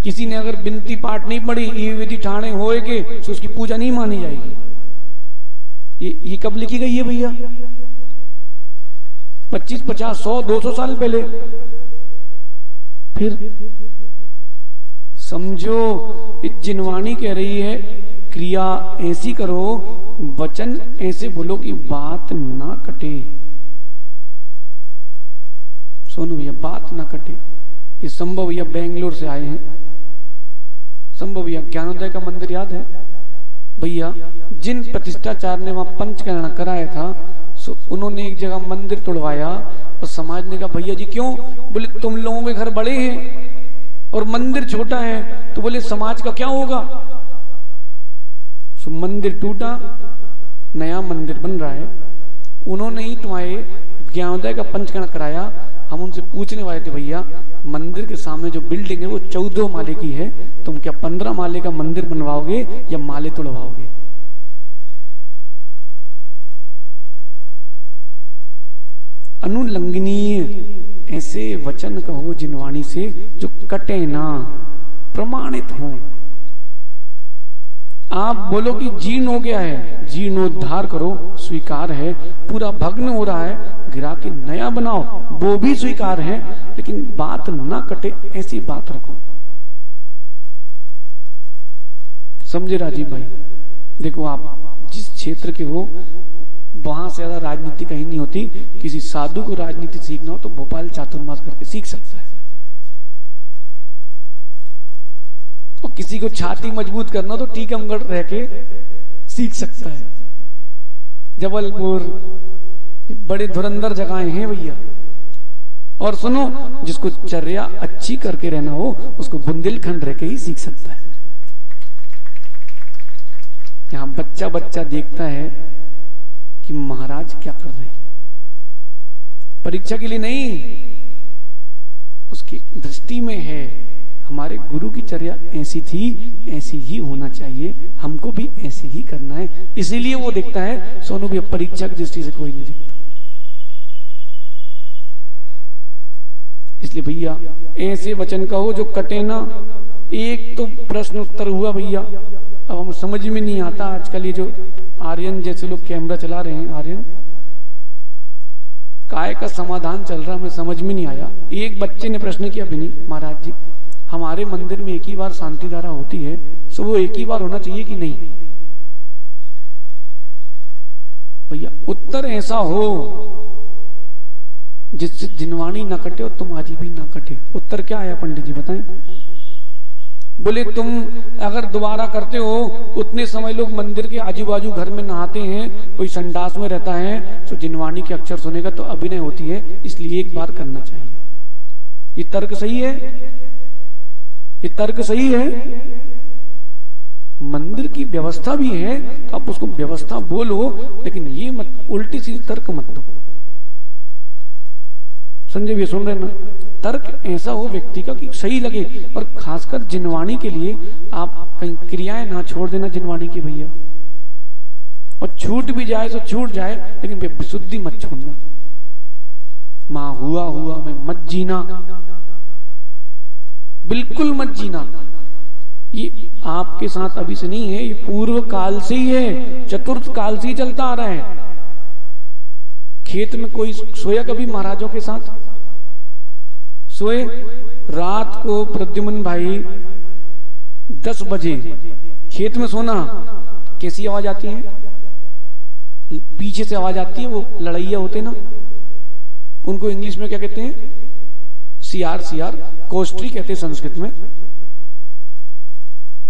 Speaker 2: किसी ने अगर बिनती पाठ नहीं पढ़ी, ये विधि ठाणे होए के, तो उसकी पूजा नहीं मानी जाएगी। ये कब लिखी गई है भैया? 25, 50, 100, 200 साल पहले। फिर समझो जिनवानी कह रही है क्रिया ऐसी करो, वचन ऐसे बोलो कि बात ना कटे। सोनू भैया बात ना कटे। ये संभव भैया बेंगलोर से आए हैं। संभव भैया ज्ञानोदय का मंदिर याद है भैया? जिन प्रतिष्ठाचार्य ने वहां पंचकरण कराया था, सो उन्होंने एक जगह मंदिर तोड़वाया और समाज ने कहा भैया जी क्यों? बोले तुम लोगों के घर बड़े हैं और मंदिर छोटा है, तो बोले समाज का क्या होगा? सो मंदिर टूटा, नया मंदिर बन रहा है। उन्होंने ही तुम्हारे ज्ञानोदय का पंचकरण कराया। हम उनसे पूछने वाले थे भैया मंदिर के सामने जो बिल्डिंग है वो 14 माले की है, तुम क्या 15 माले का मंदिर बनवाओगे या माले तोड़वाओगे? अनुलंघनीय ऐसे वचन कहो जिनवाणी से जो कटे ना, प्रमाणित हो। आप बोलो कि जीर्ण हो गया है, जीर्णोद्धार करो, स्वीकार है। पूरा भग्न हो रहा है, गिरा के नया बनाओ, वो भी स्वीकार है। लेकिन बात ना कटे ऐसी बात रखो। समझे राजीव भाई? देखो आप जिस क्षेत्र के हो वहां से ज्यादा राजनीति कहीं नहीं होती। किसी साधु को राजनीति सीखना हो तो भोपाल चातुर्मास करके सीख सकता है, और किसी को छाती मजबूत करना तो टीकमगढ़ रह के सीख सकता है। जबलपुर बड़े धुरंधर जगहें हैं भैया। और सुनो, जिसको चर्या अच्छी करके रहना हो उसको बुंदेलखंड रह के ही सीख सकता है। यहां बच्चा बच्चा देखता है कि महाराज क्या कर रहे हैं, परीक्षा के लिए नहीं, उसकी दृष्टि में है हमारे गुरु की चर्या ऐसी थी, ऐसी ही होना चाहिए, हमको भी ऐसे ही करना है। इसीलिए वो देखता है। सोनू भी परीक्षा की दृष्टि से कोई नहीं देखता। इसलिए भैया ऐसे वचन कहो जो कटे ना। एक तो प्रश्न उत्तर हुआ भैया। अब हम समझ में नहीं आता, आजकल ये जो आर्यन जैसे लोग कैमरा चला रहे हैं, आर्यन काय का समाधान चल रहा, मैं समझ में नहीं आया। एक बच्चे ने प्रश्न किया, भी नहीं महाराज जी हमारे मंदिर में एक ही बार शांति धारा होती है, सो वो एक ही बार होना चाहिए कि नहीं? भैया उत्तर ऐसा हो जिससे जिनवाणी ना कटे और तुम्हारी भी ना कटे। उत्तर क्या आया पंडित जी बताएं? बोले तुम अगर दोबारा करते हो, उतने समय लोग मंदिर के आजू बाजू घर में नहाते हैं, कोई संडास में रहता है, तो जिनवाणी के अक्षर सुनेगा तो अभिनय होती है, इसलिए एक बार करना चाहिए। ये तर्क सही है? ये तर्क सही है? मंदिर की व्यवस्था भी है तो आप उसको व्यवस्था बोलो, लेकिन ये मत उल्टी सीधी तर्क मत दो। संजय भी सुन रहे ना? तर्क ऐसा हो व्यक्ति का कि सही लगे। और खासकर जिनवाणी के लिए आप कहीं क्रियाएं ना छोड़ देना जिनवाणी की भैया। और छूट भी जाए तो छूट जाए, लेकिन विशुद्धि मत छोड़ना। मां हुआ हुआ में मत जीना, बिल्कुल मत जीना। ये आपके साथ अभी से नहीं है, ये पूर्व काल से ही है, चतुर्थ काल से ही चलता आ रहा है। खेत में कोई सोया कभी महाराजों के साथ? सोए? रात को प्रद्युम्न भाई 10 बजे खेत में सोना, कैसी आवाज आती है? पीछे से आवाज आती है, वो लड़ैया होते ना, उनको इंग्लिश में क्या कहते हैं? सियार, सियार कोस्ट्री कहते हैं संस्कृत में।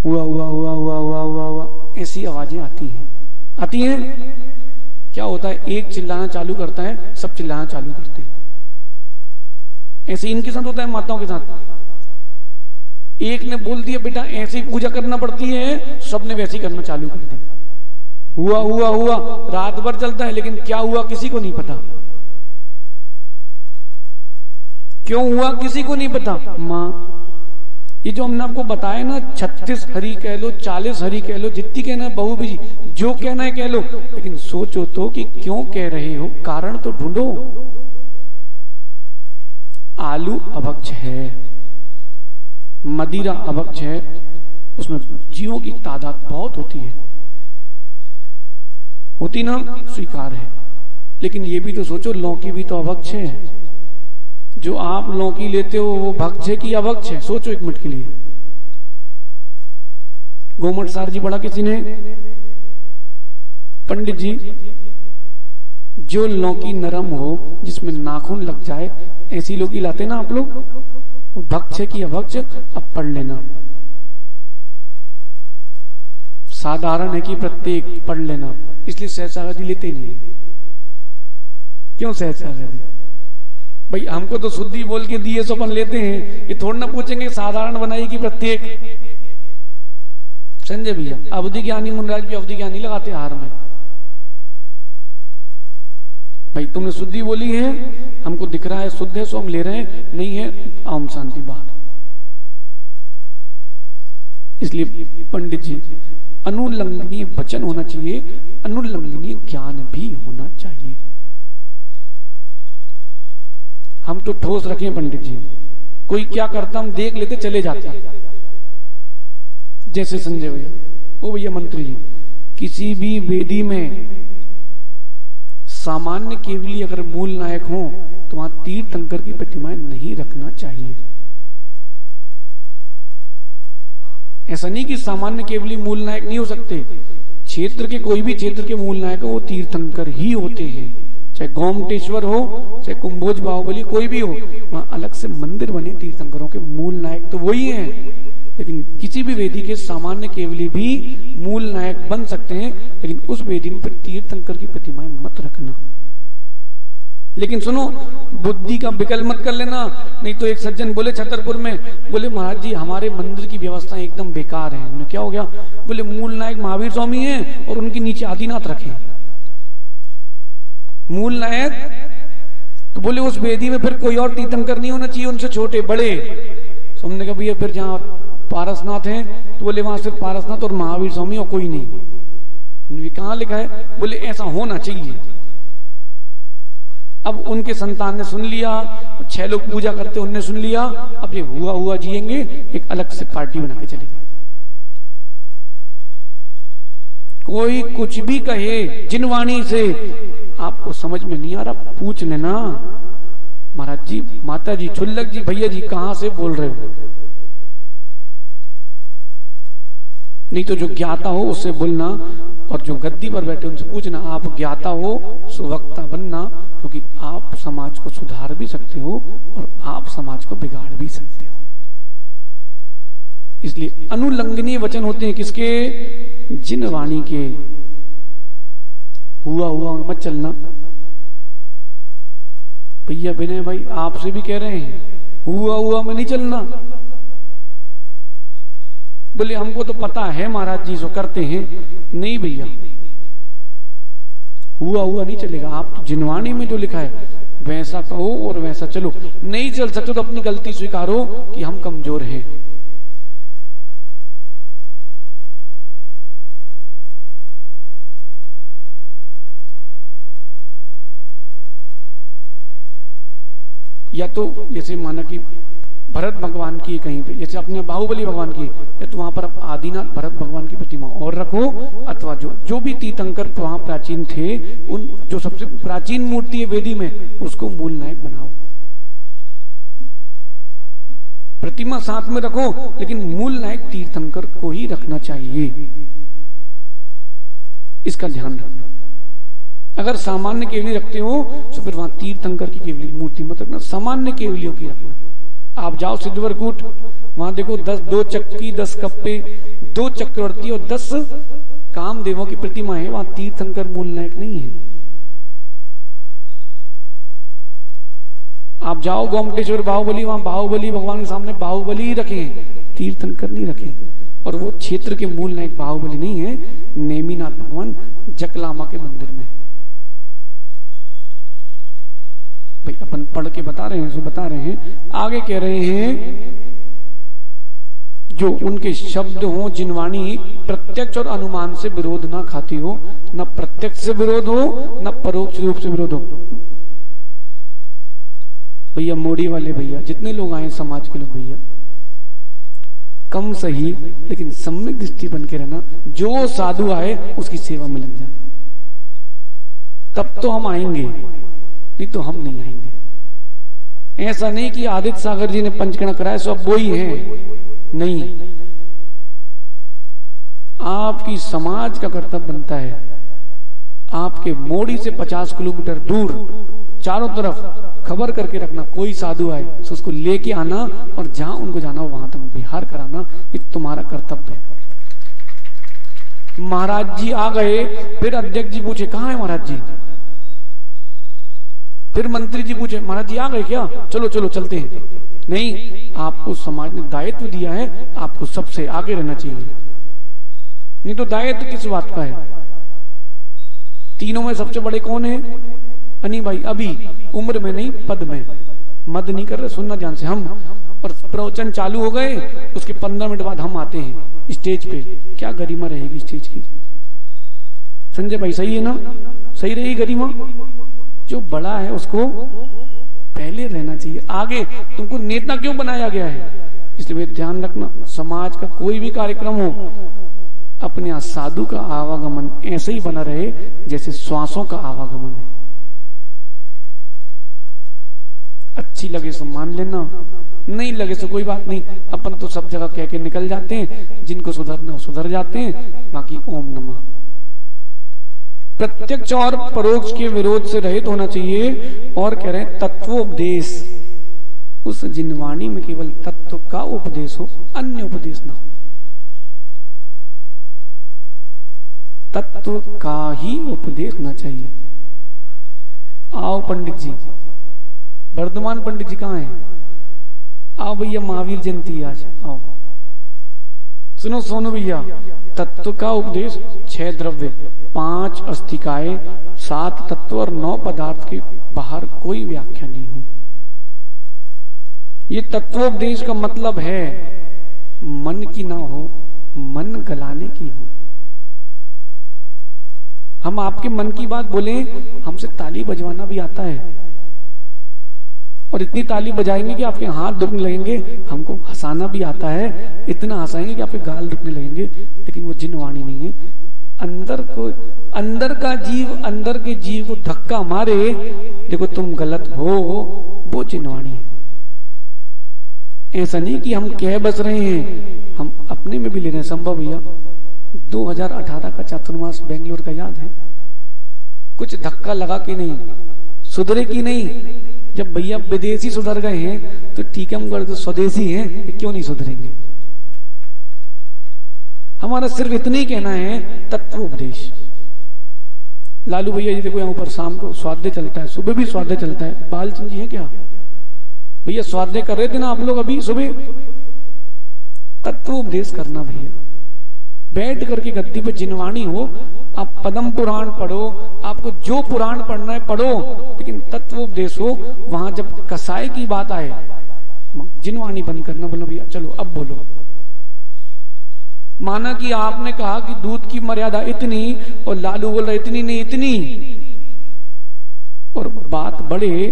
Speaker 2: हुआ हुआ हुआ हुआ हुआ हुआ हुआ ऐसी आवाजें आती हैं। क्या होता है? एक चिल्लाना चालू करता है, सब चिल्लाना चालू करते हैं। ऐसे इनके साथ होता है, माताओं के साथ। एक ने बोल दिया बेटा ऐसे ही पूजा करना पड़ती है, सबने वैसे ही करना चालू कर दिया। हुआ हुआ हुआ रात भर चलता है, लेकिन क्या हुआ किसी को नहीं पता। क्यों हुआ किसी को नहीं पता। मां, ये जो हमने आपको बताया ना, 36 हरि कह लो, 40 हरि कह लो, जितनी कहना है बहु भी, जो कहना है कह लो, लेकिन सोचो तो कि क्यों कह रहे हो, कारण तो ढूंढो। आलू अभक्ष है, मदिरा अभक्ष है, उसमें जीवों की तादाद बहुत होती ना, स्वीकार है। लेकिन ये भी तो सोचो, लौकी भी तो अभक्ष है। जो आप लौकी लेते हो वो भक्ष है कि अभक्ष है? सोचो एक मिनट के लिए। गोमट सार जी पढ़ा किसी ने? पंडित जी, जो लौकी नरम हो, जिसमें नाखून लग जाए, ऐसी लोग ही लाते ना आप लोग, वो भक्ष है कि अभक्ष, अब पढ़ लेना। साधारण है कि प्रत्येक, पढ़ लेना। इसलिए सहज जी लेते नहीं। क्यों सहज जी? भाई हमको तो शुद्धि बोल के दिए सो अपन लेते हैं, ये थोड़ा ना पूछेंगे साधारण बनाई कि प्रत्येक। संजय भैया अवधि ज्ञानी मुनराज भी अवधि ज्ञानी लगाते हार में। भाई तुमने शुद्धि बोली है, हमको दिख रहा है शुद्ध है सो हम ले रहे हैं, नहीं है आम शांति बाहर। इसलिए पंडित जी अनुल्लंघनीय वचन होना चाहिए, अनुल्लंघनीय ज्ञान भी होना चाहिए। हम तो ठोस रखें पंडित जी, कोई क्या करता हम देख लेते चले जाते। जैसे संजय भैया, ओ भैया मंत्री जी, किसी भी वेदी में सामान्य केवली अगर मूल नायक हो तो वहां तीर्थंकर की प्रतिमाएं नहीं रखना चाहिए। ऐसा नहीं कि सामान्य केवली मूल नायक नहीं हो सकते, क्षेत्र के कोई भी क्षेत्र के मूल नायक हो वो तीर्थंकर ही होते हैं। चाहे गोमटेश्वर हो, चाहे कुंभोज बाहुबली, कोई भी हो, वहां अलग से मंदिर बने तीर्थंकरों के, मूल नायक तो वही हैं। लेकिन किसी भी वेदी के सामान्य केवली भी मूल नायक बन सकते हैं, लेकिन उस वेदी में तीर्थंकर की प्रतिमाएं मत रखना। लेकिन सुनो, बुद्धि का विकल्प मत कर लेना। नहीं तो एक सज्जन बोले छतरपुर में, बोले महाराज जी हमारे मंदिर की व्यवस्था एकदम बेकार है। उन्हें क्या हो गया? बोले मूल नायक महावीर स्वामी हैं और उनके नीचे आदिनाथ रखे। मूल नायक तो बोले उस वेदी में फिर कोई और तीर्थंकर नहीं होना चाहिए, उनसे छोटे बड़े। हमने कहा भैया फिर जहां पारसनाथ हैं तो बोले वहां सिर्फ पारसनाथ और महावीर स्वामी और कोई नहीं। कहां लिखा है? बोले ऐसा होना चाहिए। अब उनके संतान ने सुन लिया, 6 लोग पूजा करते उनने सुन लिया, अब ये हुआ हुआ जिएंगे, एक अलग से पार्टी बना के चलेंगे। कोई कुछ भी कहे जिनवाणी से, आपको समझ में नहीं आ रहा पूछ लेना, महाराज जी, माता जी, छुल्लक जी, भैया जी कहां से बोल रहे हो? नहीं तो जो ज्ञाता हो उससे बोलना, और जो गद्दी पर बैठे उनसे पूछना। आप ज्ञाता हो सुवक्ता बनना, क्योंकि आप समाज को सुधार भी सकते हो और आप समाज को बिगाड़ भी सकते हो। इसलिए अनुल्लंघनीय वचन होते हैं किसके? जिन वाणी के। हुआ हुआ मत चलना। भैया विनय भाई आपसे भी कह रहे हैं, हुआ हुआ में नहीं चलना। बोले हमको तो पता है महाराज जी जो करते हैं। नहीं भैया, हुआ हुआ नहीं चलेगा। आप तो जिनवाणी में जो लिखा है वैसा कहो और वैसा चलो। नहीं चल सकते तो अपनी गलती स्वीकारो कि हम कमजोर हैं। या तो जैसे माना कि भरत भगवान की कहीं पे, जैसे अपने बाहुबली भगवान की, या तो वहां पर आप आदिनाथ भरत भगवान की प्रतिमा और रखो, अथवा जो भी तीर्थंकर वहां प्राचीन थे, उन जो सबसे प्राचीन मूर्ति है वेदी में, उसको मूल नायक बनाओ। प्रतिमा साथ में रखो, लेकिन मूल नायक तीर्थंकर को ही रखना चाहिए। इसका ध्यान रखना। अगर सामान्य केवली रखते हो तो फिर वहां तीर्थंकर की केवली मूर्ति मत रखना, सामान्य केवलियों की रखना। आप जाओ सिद्धवरकूट, वहां देखो 2 चक्की, 10 कप्पे, 2 चक्रवर्ती और 10 कामदेवों की प्रतिमा है। वहां तीर्थंकर मूल नायक नहीं है। आप जाओ गोमटेश्वर बाहुबली, वहां बाहुबली भगवान के सामने बाहुबली ही रखे, तीर्थंकर नहीं रखे। और वो क्षेत्र के मूल नायक बाहुबली नहीं है, नेमीनाथ भगवान जकलामा के मंदिर में। भाई अपन पढ़ के बता रहे हैं, बता रहे हैं। आगे कह रहे हैं जो उनके शब्द हो, जिनवाणी प्रत्यक्ष और अनुमान से विरोध ना खाती हो, न प्रत्यक्ष से विरोध हो न परोक्ष रूप से विरोध हो। भैया मोड़ी वाले भैया जितने लोग आए समाज के लोग, भैया कम सही लेकिन सम्यक दृष्टि बन के रहना। जो साधु आए उसकी सेवा में लग जाना, तब तो हम आएंगे, नहीं तो हम नहीं आएंगे। ऐसा नहीं कि आदित्य सागर जी ने पंचकर्म कराया सो अब वो ही है, नहीं। आपकी समाज का कर्तव्य बनता है। आपके मोड़ी से 50 किलोमीटर दूर चारों तरफ खबर करके रखना, कोई साधु आए तो उसको लेके आना और जहां उनको जाना हो वहां तक विहार कराना, ये तुम्हारा कर्तव्य है। महाराज जी आ गए, फिर अध्यक्ष जी पूछे कहाँ है महाराज जी, फिर मंत्री जी पूछे महाराज जी आ गए क्या, चलो चलो चलते हैं। नहीं, आपको समाज ने दायित्व दिया है, आपको सबसे आगे रहना चाहिए, नहीं तो दायित्व किस बात का है। तीनों में सबसे बड़े कौन है? अनी भाई, अभी उम्र में नहीं पद में, मद नहीं कर रहे, सुनना ध्यान से। हम और प्रवचन चालू हो गए, उसके 15 मिनट बाद हम आते हैं स्टेज पे, क्या गरिमा रहेगी स्टेज की? संजय भाई सही है ना? सही रहेगी गरिमा? जो बड़ा है उसको पहले रहना चाहिए, आगे। तुमको नेता क्यों बनाया गया है? इसलिए ध्यान रखना, समाज का कोई भी कार्यक्रम हो, अपने यहां साधु का आवागमन ऐसे ही बना रहे जैसे श्वासों का आवागमन है। अच्छी लगे तो मान लेना, नहीं लगे तो कोई बात नहीं। अपन तो सब जगह कह के निकल जाते हैं, जिनको सुधरना सुधर जाते हैं, बाकी ओम नमः। प्रत्यक्ष और परोक्ष के विरोध से रहित होना चाहिए। और कह रहे हैं तत्वोपदेश, उस जिनवाणी में केवल तत्व का उपदेश हो, अन्य उपदेश ना हो। तत्व का ही उपदेश होना चाहिए। आओ पंडित जी, वर्धमान पंडित जी कहाँ हैं? आओ भैया, महावीर जयंती आज, आओ। सुनो सोनू भैया, तत्व का उपदेश 6 द्रव्य, 5 अस्थिकाएं, 7 तत्व और 9 पदार्थ के बाहर कोई व्याख्या नहीं हो। ये तत्वोपदेश का मतलब है मन की ना हो, मन गलाने की हो। हम आपके मन की बात बोले, हमसे ताली बजवाना भी आता है, और इतनी ताली बजाएंगे कि आपके हाथ दुखने लगेंगे। हमको हंसाना भी आता है, इतना हंसाएंगे कि आपके गाल दुखने लगेंगे, लेकिन वो जिनवाणी नहीं है। अंदर का जीव, अंदर के जीव को धक्का मारे, देखो तुम गलत हो, वो जिनवाणी है। ऐसा नहीं कि हम कह बस रहे हैं, हम अपने में भी ले रहे हैं। संभव भैया 2018 का चातुर्मास बेंगलोर का याद है? कुछ धक्का लगा कि नहीं, सुधरे की नहीं। जब भैया विदेशी सुधर गए हैं तो टीकमगढ़ तो स्वदेशी हैं, क्यों नहीं सुधरेंगे? हमारा सिर्फ इतना ही कहना है, तत्वोपदेश। लालू भैया जी देखो यहाँ ऊपर शाम को स्वाध्याय चलता है, सुबह भी स्वाध्याय चलता है। बालचंद जी है क्या भैया? स्वाध्याय कर रहे थे ना आप लोग अभी सुबह? तत्वोपदेश करना भैया, बैठ करके गद्दी पे जिनवाणी हो। आप पद्म पुराण पढ़ो, आपको जो पुराण पढ़ना है पढ़ो, लेकिन तत्वोपदेश हो। वहां जब कसाय की बात आए, जिनवाणी बंद करना, बोलो भैया चलो अब बोलो। माना कि आपने कहा कि दूध की मर्यादा इतनी, और लालू बोल रहा इतनी नहीं इतनी, और बात बढ़े,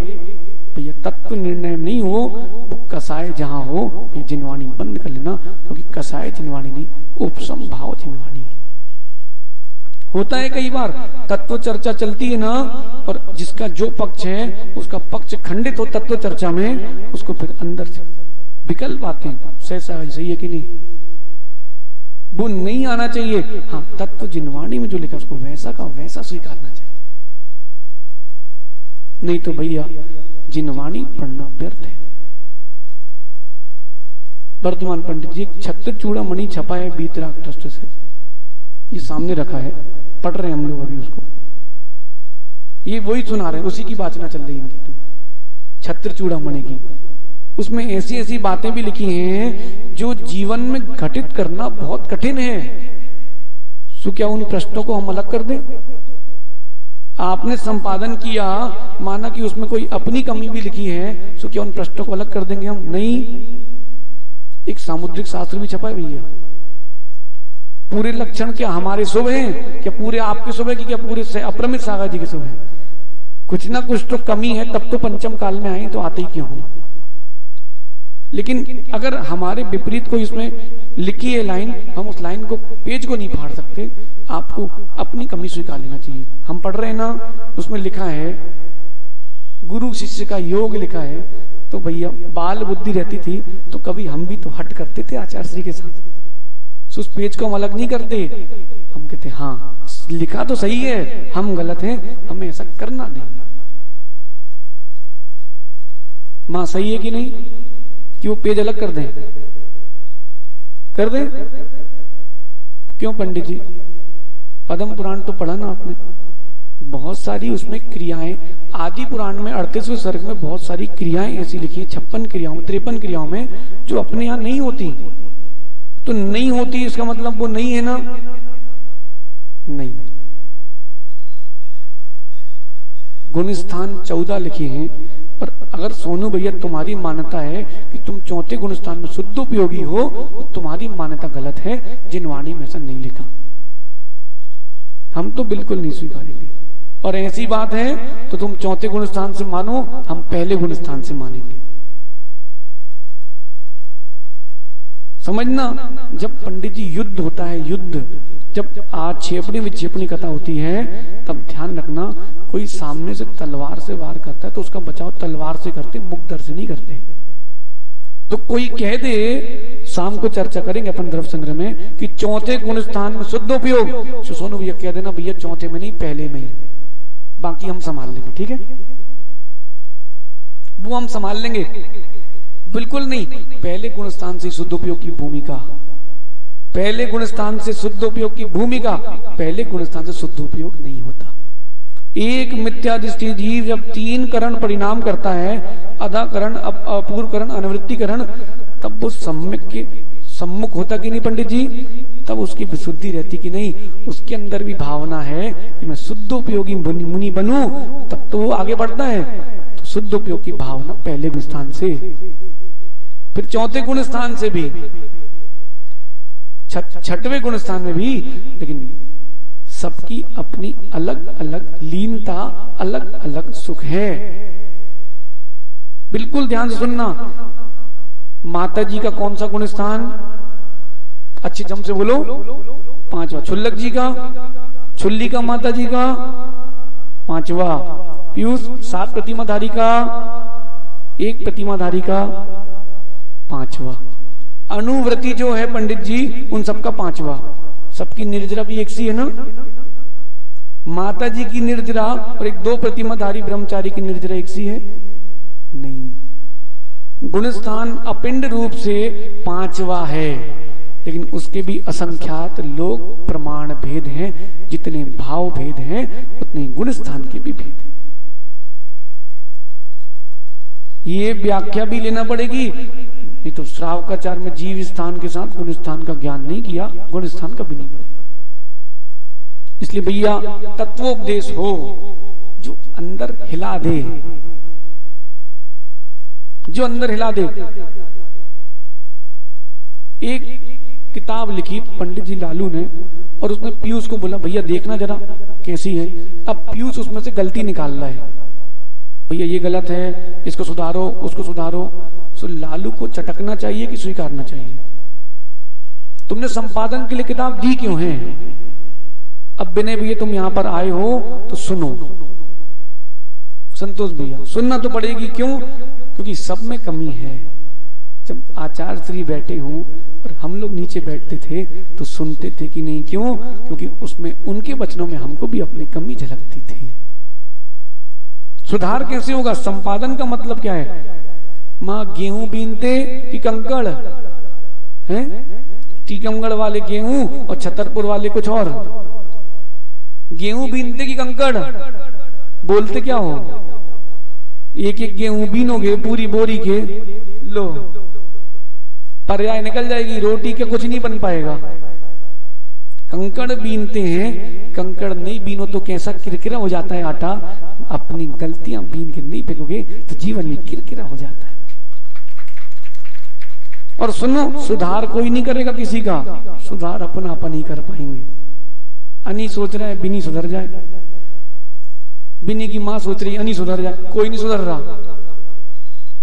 Speaker 2: भैया तत्व निर्णय नहीं हो, वो कसाय जहां हो, ये जिनवाणी बंद कर लेना, क्योंकि कसाय जिनवाणी नहीं, उपसम भाव जिनवाणी है। होता है कई बार तत्व चर्चा चलती है ना, और जिसका जो पक्ष है उसका पक्ष खंडित हो तत्व चर्चा में, उसको फिर अंदर से विकल्प आते हैं, सही है कि नहीं? वो नहीं आना चाहिए। हाँ, तत्व जिनवाणी में जो लिखा उसको वैसा का वैसा स्वीकारना चाहिए, नहीं तो भैया जिनवाणी पढ़ना व्यर्थ है। वर्धमान पंडित जी छत्र चूड़ामणि छपा है बीतराग ट्रस्ट से, ये सामने रखा है, पढ़ रहे हैं हम लोग अभी उसको। ये वही सुना रहे हैं, उसी की वाचना चल रही इनकी, तो छत्र चूड़ामणि की। उसमें ऐसी ऐसी बातें भी लिखी हैं जो जीवन में घटित करना बहुत कठिन है। सो क्या उन प्रश्नों को हम अलग कर दें? आपने संपादन किया, माना कि उसमें कोई अपनी कमी भी लिखी है, सो क्या उन प्रश्नों को अलग कर देंगे हम? नहीं। एक सामुद्रिक शास्त्र भी छपा है भैया। पूरे लक्षण क्या हमारे शुभ हैं? क्या पूरे आपके शुभ है कि क्या पूरे से अपरमित सागर जी के शुभ है? कुछ ना कुछ तो कमी है, तब तो पंचम काल में आए, तो आते ही क्यों हो? लेकिन अगर हमारे विपरीत कोई इसमें लिखी है लाइन, हम उस लाइन को, पेज को नहीं फाड़ सकते। आपको अपनी कमी स्वीकार लेना चाहिए। हम पढ़ रहे हैं ना, उसमें लिखा है गुरु शिष्य का योग लिखा है, तो भैया बाल बुद्धि रहती थी तो कभी हम भी तो हट करते थे आचार्य श्री के साथ। उस पेज को हम अलग नहीं करते, हम कहते हाँ लिखा तो सही है, हम गलत हैं, हमें ऐसा करना नहीं। मां सही है कि नहीं? कि वो पेज अलग कर दें? कर दें? क्यों पंडित जी? पद्म पुराण तो पढ़ा ना आपने, बहुत सारी उसमें क्रियाएं, आदि पुराण में 38वें सर्ग में बहुत सारी क्रियाएं ऐसी लिखी है, 56 क्रियाओं 53 क्रियाओं में, जो अपने यहां नहीं होती। तो नहीं होती इसका मतलब वो नहीं है ना? नहीं। गुण स्थान 14 लिखे हैं, और अगर सोनू भैया तुम्हारी मान्यता है कि तुम चौथे गुण स्थान में शुद्ध उपयोगी हो, तो तुम्हारी मान्यता गलत है। जिन वाणी में ऐसा नहीं लिखा हम तो बिल्कुल नहीं स्वीकारेंगे। और ऐसी बात है तो तुम चौथे गुण स्थान से मानो, हम पहले गुण स्थान से मानेंगे। समझना, जब पंडित जी युद्ध होता है, युद्ध जब आक्षेपणी विक्षेपणी कथा होती है, तब ध्यान रखना, कोई सामने से तलवार से वार करता है तो उसका बचाव तलवार से करते, मुक्तदर से नहीं करते। तो कोई कह दे, शाम को चर्चा करेंगे अपन द्रव्य संग्रह में, कि चौथे गुण स्थान में शुद्ध उपयोग, तो सोनू भैया कह देना, भैया चौथे में नहीं पहले में ही, बाकी हम संभाल लेंगे। ठीक है, वो हम संभाल लेंगे। बिल्कुल नहीं, पहले गुण स्थान से शुद्ध उपयोग की भूमिका, पहले गुण स्थान से शुद्ध उपयोग की भूमिका, पहले गुण स्थान से शुद्ध उपयोग नहीं होता। एक मिथ्यादृष्टि जीव जब 3 करण परिणाम करता है, अधाकरण, अपूर्वकरण, अनिवृत्तिकरण, तब वो सम्यक के सम्मुख होता कि नहीं पंडित जी? तब उसकी विशुद्धि रहती कि नहीं? उसके अंदर भी भावना है कि मैं शुद्ध उपयोगी मुनि बनूं, तब तो वो आगे बढ़ता है। तो शुद्ध उपयोग की भावना पहले गुण स्थान से, फिर चौथे गुण स्थान से भी, छठवें गुण स्थान में भी, लेकिन सबकी अपनी अलग अलग लीनता, अलग अलग सुख है। बिल्कुल ध्यान से सुनना। माता जी का कौन सा गुण स्थान? अच्छे जम से बोलो, 5वां। छुल्लक जी का, छुल्ली का माता जी का 5वां। पीयूष 7 प्रतिमाधारी का, 1 प्रतिमाधारी का 5वां। अनुव्रती जो है पंडित जी, उन सबका 5वां। सबकी निर्जरा भी एक सी है ना? माता जी की निर्जरा और 2 प्रतिमाधारी ब्रह्मचारी की निर्जरा एक सी है? नहीं। गुणस्थान अपिंड रूप से 5वां है, लेकिन उसके भी असंख्यात लोग प्रमाण भेद हैं। जितने भाव भेद हैं उतने गुण स्थान के भी भेद हैं। ये व्याख्या भी लेना पड़ेगी, नहीं तो श्रावकाचार में जीव स्थान के साथ गुण स्थान का ज्ञान नहीं किया, गुण स्थान का भी नहीं पड़ेगा। इसलिए भैया तत्वोपदेश हो जो अंदर हिला दे, जो अंदर हिला दे। एक किताब लिखी पंडित जी लालू ने, और उसमें पीयूष को बोला भैया देखना जरा कैसी है। अब पीयूष उसमें से गलती निकाल रहा है, भैया ये गलत है, इसको सुधारो, उसको सुधारो। सो लालू को चटकना चाहिए कि स्वीकारना चाहिए? तुमने संपादन के लिए किताब दी क्यों है? अब विनय भैया तुम यहां पर आए हो तो सुनो, संतोष भैया सुनना तो पड़ेगी। क्यों? क्योंकि सब में कमी है। जब आचार्य श्री बैठे हों और हम लोग नीचे बैठते थे तो सुनते थे कि नहीं? क्यों? क्योंकि उसमें उनके वचनों में हमको भी अपनी कमी झलकती थी। सुधार कैसे होगा? संपादन का मतलब क्या है? मां गेहूं बीनते कि कंकड़ है? टीकमगढ़ वाले गेहूं और छतरपुर वाले कुछ और। गेहूं बीनते कि कंकड़? बोलते क्या हो? एक एक गेहूं बीनोगे पूरी बोरी के, लो पर्याय निकल जाएगी, रोटी के कुछ नहीं बन पाएगा। कंकड़ बीनते हैं, कंकड़ नहीं बीनो तो कैसा किरकिरा हो जाता है आटा। अपनी गलतियां बीन के नहीं फेंकोगे तो जीवन में किरकिरा हो जाता है। और सुनो, सुधार कोई नहीं करेगा किसी का, सुधार अपना अपन ही कर पाएंगे। अनी सोच रहा है बिनी सुधर जाए, बिनी की मां सोच रही है अनी सुधर जाए, कोई नहीं सुधर रहा।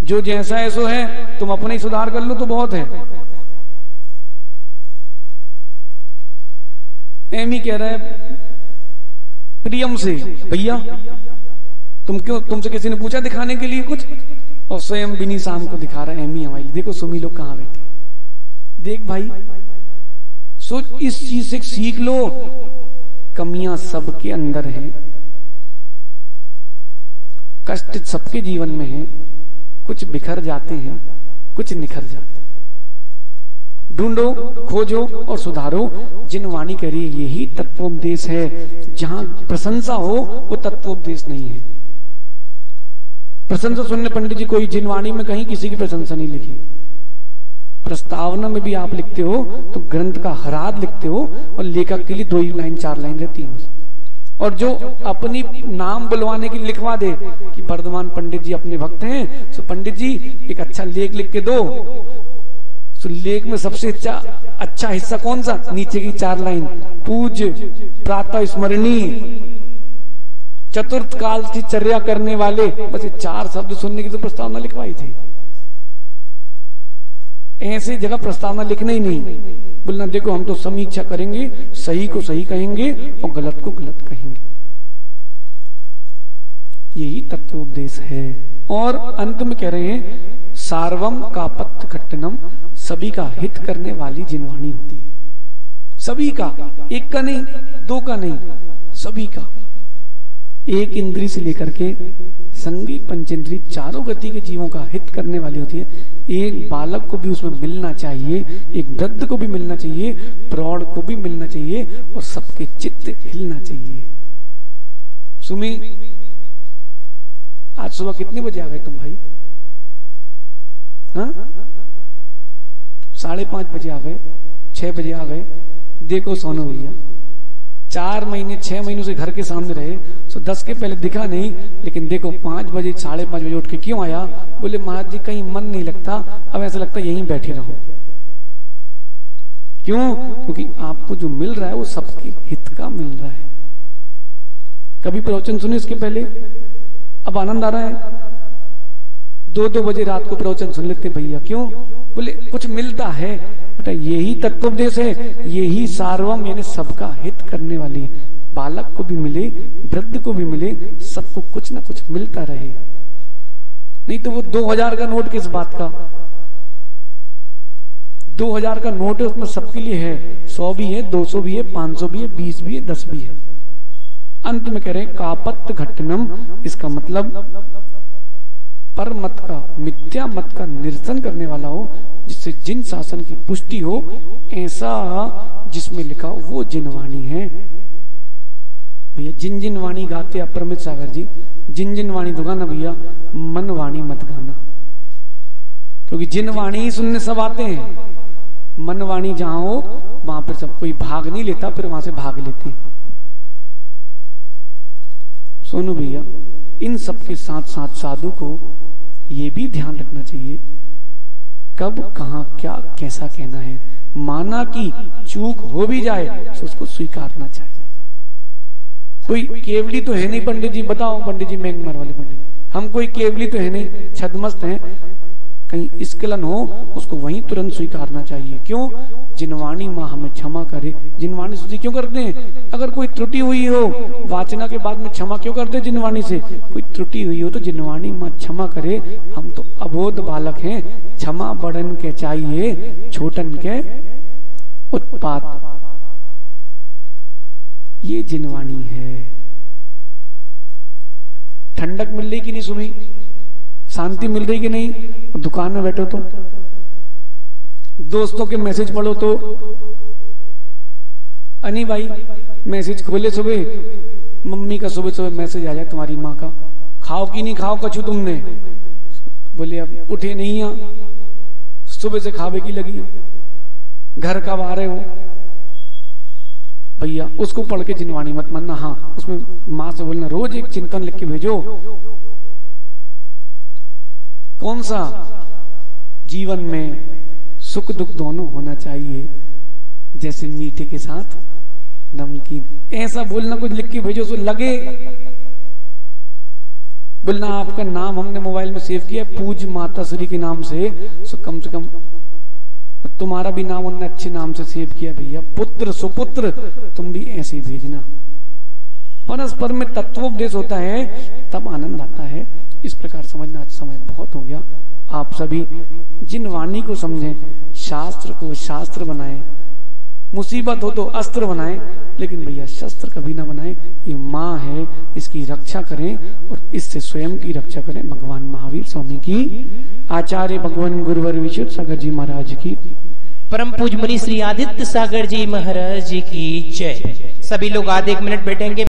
Speaker 2: जो जैसा ऐसो है, तुम अपने ही सुधार कर लो तो बहुत है। एमी कह रहा है प्रियम से, भैया तुम क्यों, तुमसे किसी ने पूछा दिखाने के लिए कुछ? और स्वयं बिनी शाम को दिखा रहा है एमी हमारी, देखो सुमी लोग कहां बैठे, देख भाई। सो इस चीज से सीख लो, कमियां सबके अंदर है, कष्ट सबके जीवन में है, कुछ बिखर जाते हैं, कुछ निखर जाते हैं। ढूंढो, खोजो और सुधारो। जिन वाणी कह रही यही तत्वोपदेश है। जहां प्रशंसा हो वो तत्वोपदेश नहीं है। प्रशंसा सुनने पंडित जी कोई जिन वाणी में कहीं किसी की प्रशंसा नहीं लिखी। प्रस्तावना में भी आप लिखते हो तो ग्रंथ का हराद लिखते हो और लेखक के लिए 2 लाइन 4 लाइन रहती है। और जो अपनी नाम बुलवाने की लिखवा दे कि वर्धमान पंडित जी अपने भक्त हैं, तो पंडित जी एक अच्छा लेख लिख के दो। तो लेख में सबसे अच्छा हिस्सा कौन सा? नीचे की 4 लाइन, पूज्य प्रातः स्मरणीय चतुर्थ काल की चर्या करने वाले। बस ये 4 शब्द सुनने की तो प्रस्तावना लिखवाई थी। ऐसी जगह प्रस्तावना लिखना ही नहीं, बोलना देखो हम तो समीक्षा करेंगे, सही को सही कहेंगे और गलत को गलत कहेंगे। यही तत्वोपदेश है। और अंत में कह रहे हैं सार्वम कापत्त खट्टनम, सभी का हित करने वाली जिनवाणी होती है। सभी का, एक का नहीं, 2 का नहीं, सभी का। एक इंद्री से लेकर के संगी पंचेंद्री चारों गति के जीवों का हित करने वाली होती है। एक बालक को भी उसमें मिलना चाहिए, एक वृद्ध को भी मिलना चाहिए, प्रौढ़ को भी मिलना चाहिए और सबके चित्त हिलना चाहिए। सुमी, आज सुबह कितने बजे आ गए तुम भाई? हाँ, 5:30 बजे आ गए, 6 बजे आ गए। देखो सोनू भैया 4 महीने 6 महीनों से घर के सामने रहे, तो 10 के पहले दिखा नहीं, लेकिन देखो 5 बजे 5:30 बजे उठ के क्यों आया? बोले महाराज जी कहीं मन नहीं लगता, अब ऐसा लगता यहीं बैठे रहो। क्यों? क्योंकि आपको जो मिल रहा है वो सबके हित का मिल रहा है। कभी प्रवचन सुने इसके पहले? अब आनंद आ रहा है। 2-2 बजे रात को प्रवचन सुन लेते भैया, क्यों? बोले कुछ मिलता है। बेटा यही तत्वोपदेश है, यही सार्वम यानी सबका हित करने वाली। बालक को भी मिले, वृद्ध को भी मिले, सबको कुछ ना कुछ मिलता रहे। नहीं तो वो 2000 का नोट किस बात का? 2000 का नोट है, उसमें सबके लिए है। 100 भी है, 200 भी है, 500 भी है, 20 भी है, 10 भी है। अंत में कह रहे हैं कापत्त घट्टनम, इसका मतलब पर मत का, मिथ्या मत का निरसन करने वाला हो, जिससे जिन शासन की पुष्टि हो, ऐसा जिसमें लिखा हो वो जिनवाणी है। भैया जिन जिन वाणी गाते अप्रमित सागर जी, जिन जिन वाणी तो गाना भैया, मन वाणी मत गाना। क्योंकि जिन वाणी ही सुनने सब आते हैं। मन वाणी जहां हो वहां पर सब कोई भाग नहीं लेता, फिर वहां से भाग लेते हैं। सोनू भैया इन सबके साथ साथ साधु को ये भी ध्यान रखना चाहिए कब कहां क्या कैसा कहना है। माना कि चूक हो भी जाए तो उसको स्वीकारना चाहिए। कोई केवली तो है नहीं पंडित जी, बताओ पंडित जी, मैंगमार वाले पंडित जी, हम कोई केवली तो है नहीं, छदमस्त हैं। कहीं स्खलन हो उसको वहीं तुरंत स्वीकारना चाहिए। क्यों? जिनवाणी माँ हमें क्षमा करे। जिनवाणी स्तुति क्यों करते हैं? अगर कोई त्रुटि हुई हो वाचना के बाद में क्षमा क्यों करते हैं? जिनवाणी से कोई त्रुटि हुई हो तो जिनवाणी माँ क्षमा करे। हम तो अबोध बालक हैं, क्षमा बड़न के चाहिए, छोटन के उत्पात। ये जिनवाणी है। ठंडक मिल रही कि नहीं सुमी? शांति मिल रही कि नहीं? दुकान में बैठो तो, दोस्तों के मैसेज पढ़ो तो, अनी भाई मैसेज खोले सुबह, मम्मी का सुबह सुबह मैसेज आ जाए तुम्हारी माँ का, खाओ कि नहीं खाओ कछु तुमने? बोले अब उठे नहीं आ, सुबह से खावे की लगी है, घर कब आ रहे हो? भैया उसको पढ़ के जिनवाणी मत मानना। हाँ, उसमें माँ से बोलना रोज एक चिंतन लिख के भेजो। कौन सा? जीवन में सुख दुख दोनों होना चाहिए, जैसे मीठे के साथ नमकीन। ऐसा बोलना, कुछ लिख के भेजो तो लगे। बोलना आपका नाम हमने मोबाइल में सेव किया पूज माता श्री के नाम से, तो कम तुम्हारा भी नाम उन्होंने अच्छे नाम से सेव किया भैया, पुत्र सुपुत्र, तुम भी ऐसे ही भेजना। परस्पर में तत्वोपदेश होता है तब आनंद आता है। इस प्रकार समझना। आज समय बहुत हो गया। आप सभी जिन वाणी को समझें, शास्त्र को शास्त्र बनाएं, मुसीबत हो तो अस्त्र बनाएं, लेकिन भैया शस्त्र कभी ना बनाएं। ये माँ है, इसकी रक्षा करें और इससे स्वयं की रक्षा करें। भगवान महावीर स्वामी की, आचार्य भगवान गुरुवर विशुद्ध सागर जी महाराज की,
Speaker 1: परम पूज मुनि श्री आदित्य सागर जी महाराज की जय। सभी लोग आधे 1 मिनट बैठेंगे।